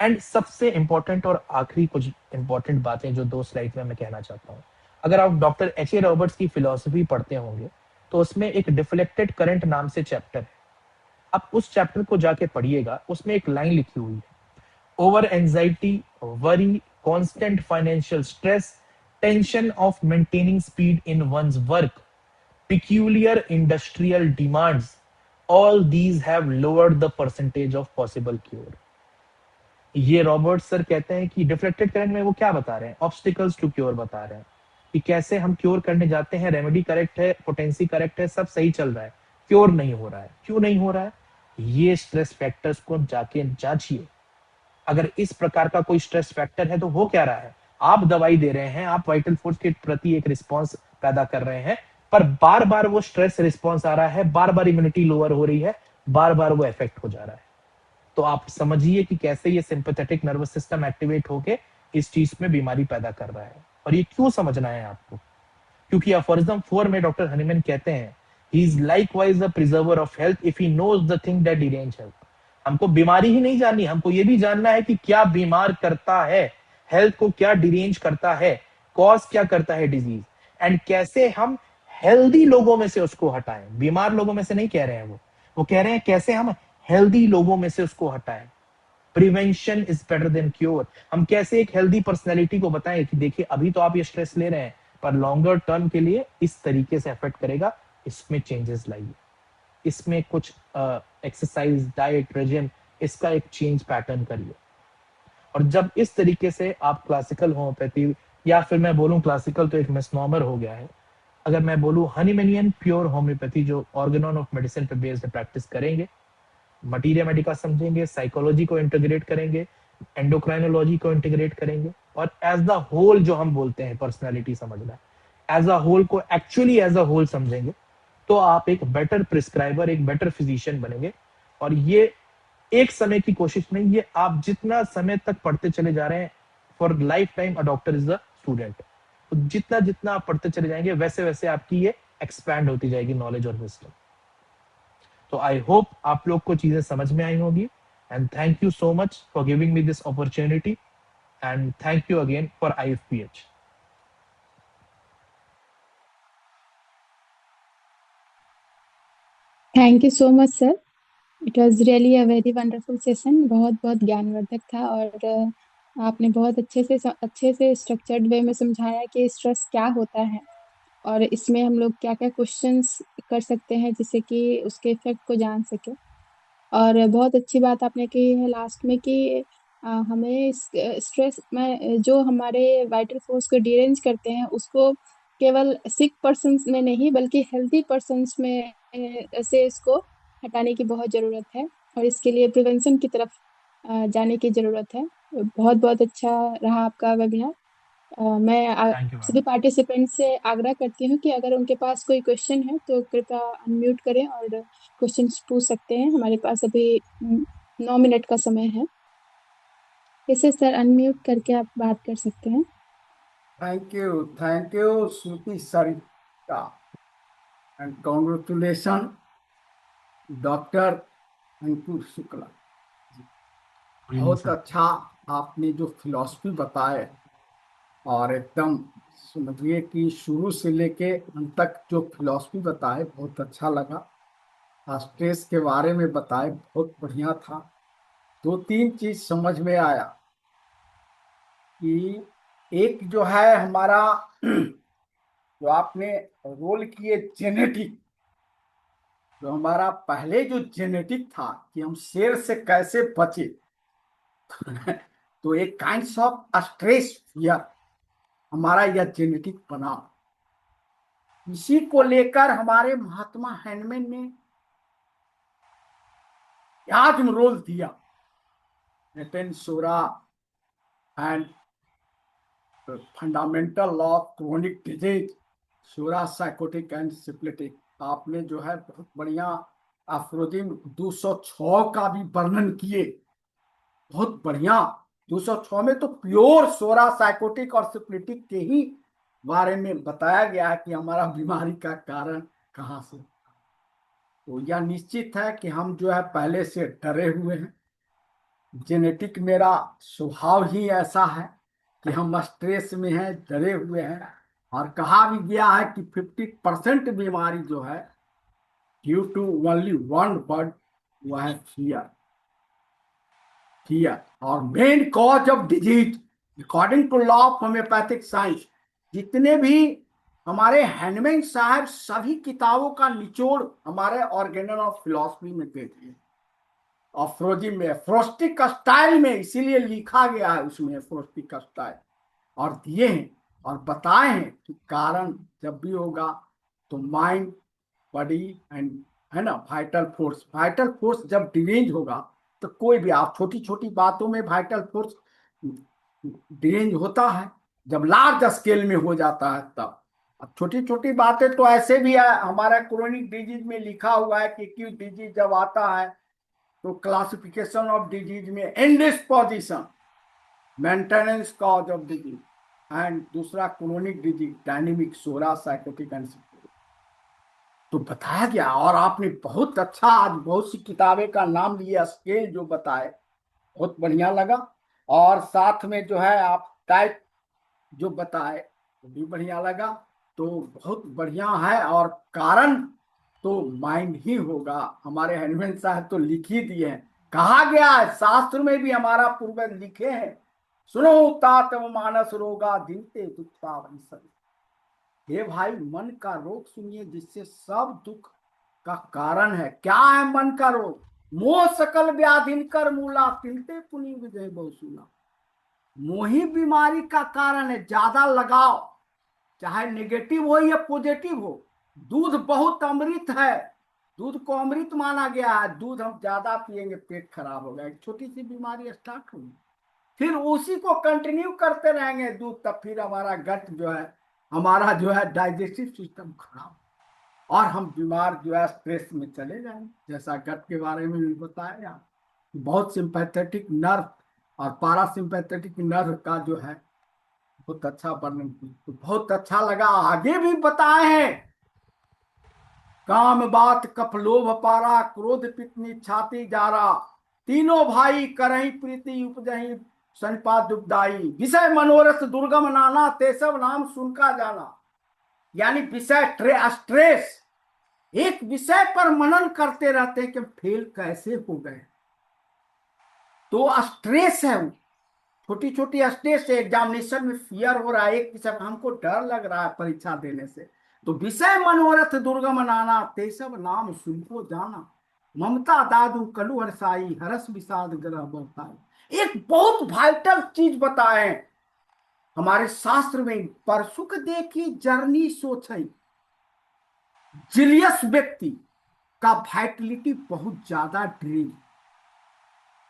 एंड सबसे इंपॉर्टेंट और आखिरी कुछ इंपॉर्टेंट बातें जो 2 स्लाइड में मैं कहना चाहता हूं, अगर आप डॉक्टर एच ए रॉबर्ट्स की फिलॉसफी पढ़ते होंगे तो उसमें एक डिफ्लेक्टेड करंट नाम से चैप्टर है। आप उस चैप्टर को जाके पढ़िएगा, उसमें एक लाइन लिखी हुई है, over anxiety, worry, constant financial stress, tension of maintaining speed in one's work, peculiar industrial demands, all these have lowered the percentage of possible cure। ये रॉबर्ट सर कहते हैं कि डिफ्लेक्टेड करंट में वो क्या बता रहे हैं? ऑब्स्टिकल्स टू क्योर बता रहे हैं कि कैसे हम क्योर करने जाते हैं, रेमेडी करेक्ट है, पोटेंसी करेक्ट है, सब सही चल रहा है, क्योर नहीं हो रहा है। क्यों नहीं हो रहा है? ये स्ट्रेस फैक्टर्स को जाके जांचिए। अगर इस प्रकार का कोई स्ट्रेस फैक्टर है तो हो क्या रहा है? आप दवाई दे रहे हैं, आप वाइटल फोर्स के प्रति एक रिस्पॉन्स पैदा कर रहे हैं, पर बार बार वो स्ट्रेस रिस्पॉन्स आ रहा है, बार बार इम्यूनिटी लोअर हो रही है, बार बार वो इफेक्ट हो जा रहा है। तो आप समझिए कि कैसे ये सिंपैथेटिक नर्वस सिस्टम एक्टिवेट होके इस चीज में बीमारी पैदा कर रहा है। और ये क्यों समझना है आपको? क्योंकि अफोरिज्म 4 में डॉक्टर हनीमैन कहते हैं, he is likewise a preserver of health if he knows the thing that derange health. हमको बीमारी ही नहीं जाननी, हमको ये भी जानना है कि क्या बीमार करता है, हेल्थ को क्या डिरेंज करता है, कॉज क्या करता है डिजीज, एंड कैसे हम हेल्दी लोगों में से उसको हटाएं। बीमार लोगों में से नहीं कह रहे हैं वो कह रहे हैं कैसे हम हेल्दी लोगों में से उसको हटाएं। Prevention is better than cure. हम कैसे एक हेल्दी पर्सनैलिटी को बताएं कि देखिए अभी तो आप ये स्ट्रेस ले रहे हैं, पर लॉन्गर टर्म के लिए इस तरीके से अफेक्ट करेगा, इसमें चेंजेस लाइए, इसमें कुछ एक्सरसाइज, डाइट, रेजिम, इसका एक चेंज पैटर्न करिए। और जब इस तरीके से आप क्लासिकल होम्योपैथी, या फिर मैं बोलूं क्लासिकल तो एक मिसनॉमर हो गया है, अगर मैं बोलूं हनीमैनियन प्योर होम्योपैथी जो ऑर्गेनॉन ऑफ मेडिसिन पे बेस्ड प्रैक्टिस करेंगे, मटीरिया मेडिका समझेंगे, साइकोलॉजी को इंटीग्रेट करेंगे, एंडोक्राइनोलॉजी को इंटीग्रेट करेंगे, और एज द होल जो हम बोलते हैं पर्सनैलिटी समझना, एज अ होल को एक्चुअली एज अ होल समझेंगे, तो आप एक बेटर प्रिस्क्राइबर, एक बेटर फिजिशियन बनेंगे। और ये एक समय की कोशिश नहीं, ये आप जितना समय तक पढ़ते चले जा रहे हैं, for life time a doctor is a student. तो जितना जितना आप पढ़ते चले जाएंगे वैसे वैसे आपकी ये एक्सपैंड होती जाएगी नॉलेज और विजडम। तो आई होप आप लोग को चीजें समझ में आई होगी, and thank you so much for giving me this opportunity, and thank you again for IFPH। Thank you so much sir. It was really a very wonderful session. बहुत बहुत ज्ञानवर्धक था, और आपने बहुत अच्छे से स्ट्रक्चर्ड वे में समझाया कि स्ट्रेस क्या होता है और इसमें हम लोग क्या क्या क्वेश्चंस कर सकते हैं जिससे कि उसके इफेक्ट को जान सके। और बहुत अच्छी बात आपने कही है लास्ट में कि हमें स्ट्रेस में जो हमारे वाइटल फोर्स को डिरेंज करते हैं उसको केवल सिक पर्सन्स में नहीं बल्कि हेल्दी पर्सन्स में से इसको हटाने की बहुत ज़रूरत है, और इसके लिए प्रिवेंशन की तरफ जाने की ज़रूरत है। बहुत बहुत अच्छा रहा आपका वेबिनार। मैं थैंक यू मैम। सभी पार्टिसिपेंट से आग्रह करती हूँ कि अगर उनके पास कोई क्वेश्चन है तो कृपया अनम्यूट करें और क्वेश्चंस पूछ सकते हैं। हमारे पास अभी 9 मिनट का समय है। इसे सर अनम्यूट करके आप बात कर सकते हैं। Thank you Shruti Sarita, and congratulation doctor Ankur Shukla. बहुत अच्छा आपने जो फिलॉसफी बताए, और एकदम समझिए कि शुरू से लेके अंत तक जो फिलॉसफी बताए बहुत अच्छा लगा। स्ट्रेस के बारे में बताए बहुत बढ़िया था। 2-3 चीज समझ में आया कि एक जो है हमारा जो आपने रोल किए जेनेटिक, जो हमारा पहले जो जेनेटिक था कि हम शेर से कैसे बचे तो एक काइंड ऑफ स्ट्रेस फियर हमारा यह जेनेटिक बना। इसी को लेकर हमारे महात्मा हैनमैन ने आजम रोल दिया, नेटेन psora and fundamental law of chronic disease, psora sycotic and syphilitic. आपने जो है बहुत बढ़िया अफ्रोदिन 206 का भी वर्णन किए, बहुत बढ़िया। 206 में तो प्योर सोरा साइकोटिक और सिप्लेटिक के ही बारे में बताया गया है कि हमारा बीमारी का कारण कहाँ से। तो यह निश्चित है कि हम जो है पहले से डरे हुए हैं। जेनेटिक मेरा स्वभाव ही ऐसा है कि हम स्ट्रेस में हैं, डरे हुए हैं। और कहा भी गया है कि 50% बीमारी जो है due to only one word, वह है फियर। फियर और main cause of disease according to law of homeopathic science. जितने भी हमारे हैंडमैन साहब सभी किताबों का निचोड़ हमारे ऑर्गेनल ऑफ फिलॉसफी में दे दिए, अफ्रोजी में फ्रोस्टिक स्टाइल में, इसीलिए लिखा गया है उसमें फ्रोस्टिक स्टाइल, और दिए हैं और बताए हैं कि कारण जब भी होगा तो माइंड, बॉडी एंड, है ना, वाइटल फोर्स जब डिरेंज होगा तो कोई भी, आप छोटी छोटी बातों में वाइटल फोर्स डिरेंज होता है, जब लार्ज स्केल में हो जाता है तब। अब छोटी छोटी बातें तो ऐसे भी है, हमारा क्रोनिक डिजीज में लिखा हुआ है कि एक्यूट डिजीज जब आता है तो क्लासिफिकेशन ऑफ डिजीज में indisposition, maintenance cause of disease, and दूसरा chronic disease dynamic, psora sycotic and तो बताया गया। और आपने बहुत अच्छा, आज बहुत सी किताबें का नाम लिया, स्केल जो बताए बहुत बढ़िया लगा। और साथ में जो है आप टाइप जो बताए वो भी बढ़िया लगा। तो बहुत बढ़िया है, और कारण तो माइंड ही होगा। हमारे हनुमान साहब तो लिख ही दिए हैं, कहा गया है शास्त्र में भी, हमारा पूर्वज लिखे हैं, सुनो तात मानस रोगा दिनते दुखता वंशज। हे भाई, मन का रोग सुनिए जिससे सब दुख का कारण है। क्या है मन का रोग? मोह सकल व्याधिन कर मूला, तिलते पुनि विजय बहुसूला। मोही बीमारी का कारण है, ज्यादा लगाव, चाहे नेगेटिव हो या पॉजिटिव हो। दूध बहुत अमृत है, दूध को अमृत माना गया है। दूध हम ज्यादा पिएंगे पेट खराब होगा, एक छोटी सी बीमारी स्टार्ट होगी, फिर उसी को कंटिन्यू करते रहेंगे दूध, तब फिर हमारा गट जो है, हमारा जो है डाइजेस्टिव सिस्टम खराब, और हम बीमार जो है स्ट्रेस में चले जाएंगे। जैसा गट के बारे में भी बताया, बहुत सिंपैथेटिक नर्व और पारासिम्पैथेटिक नर्व का जो है बहुत अच्छा वर्णन की, तो बहुत अच्छा लगा। आगे भी बताए हैं काम बात कफ लोभ पारा, क्रोध पितनी छाती जारा, तीनों भाई करही प्रीति उपजही संपा दुबदाई, विषय मनोरथ दुर्गम नाना, ते सब नाम सुनका जाना। यानी विषय स्ट्रेस, एक विषय पर मनन करते रहते हैं कि फेल कैसे हो गए, तो स्ट्रेस है वो, छोटी छोटी स्ट्रेस है। एग्जामिनेशन में फियर हो रहा है, एक विषय हमको डर लग रहा है परीक्षा देने से, तो विषय मनोरथ दुर्गम नाना, ते सब नाम सुनको जाना, ममता दादू कलु हरसाई, हरस विषाद ग्रह बरसाई। एक बहुत वाइटल चीज बताए हमारे शास्त्र में, पर सुख देखी जर्नी सोचई। जीलियस व्यक्ति का वाइटलिटी बहुत ज्यादा ड्रीम,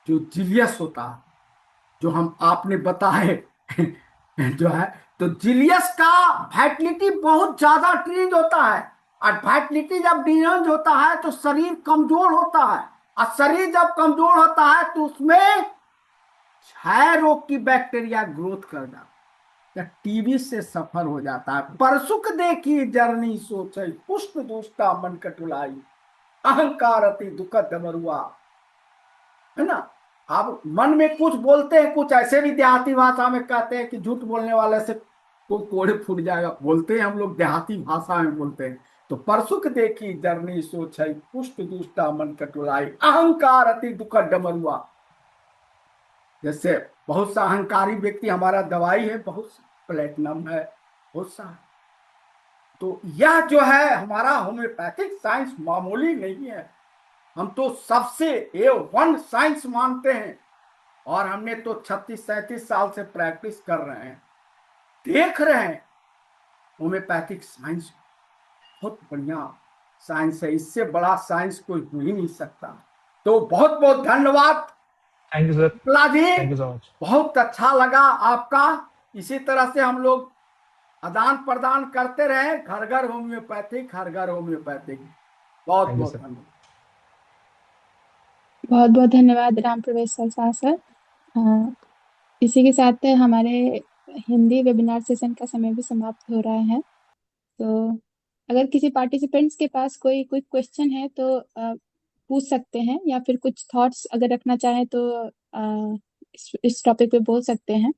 जो जीलियस होता है, जो हम आपने बताए जो है, तो जीलियस का वाइटलिटी बहुत ज्यादा ड्रीम होता है। और वाइटलिटी जब ड्रीम होता है तो शरीर कमजोर होता है, और शरीर जब कमजोर होता है तो उसमें क्षय रोग की बैक्टीरिया ग्रोथ कर जाता है, टीबी से सफर हो जाता है। पर सुख देखी जर्नी सोचई, पुष्ट दुष्टा मन कटुलाई, अहंकार अति दुखद डमरुआ। है ना, आप मन में कुछ बोलते हैं, कुछ ऐसे भी देहाती भाषा में कहते हैं कि झूठ बोलने वाले से कोई कोड़े फूट जाएगा, बोलते हैं हम लोग देहाती भाषा में बोलते हैं। तो परसुख देखी जर्नी सोचई, पुष्ट दुष्टा मन कटुलाई, अहंकार अति दुखद डमरुआ। जैसे बहुत सा अहंकारी व्यक्ति, हमारा दवाई है बहुत सा, प्लेटिनम है बहुत सा है। तो यह जो है हमारा होम्योपैथिक साइंस मामूली नहीं है, हम तो सबसे A1 साइंस मानते हैं, और हमने तो 36-37 साल से प्रैक्टिस कर रहे हैं, देख रहे हैं होम्योपैथिक साइंस बहुत बढ़िया साइंस है, इससे बड़ा साइंस कोई हो ही नहीं सकता। तो बहुत बहुत धन्यवाद thank you sir, Shukla ji, thank you so much. बहुत अच्छा लगा आपका। इसी तरह से हम लोग आदान प्रदान करते रहे, घर घर होम्योपैथिक, हर घर होम्योपैथिक। बहुत थैंक यू बहुत सर। धन्यवाद। बहुत बहुत धन्यवाद राम प्रवेश शाह सर। इसी के साथ हमारे हिंदी वेबिनार सेशन का समय भी समाप्त हो रहा है। तो अगर किसी पार्टिसिपेंट्स के पास कोई कोई क्वेश्चन है तो पूछ सकते हैं, या फिर कुछ थॉट्स अगर रखना चाहें तो इस टॉपिक पे बोल सकते हैं।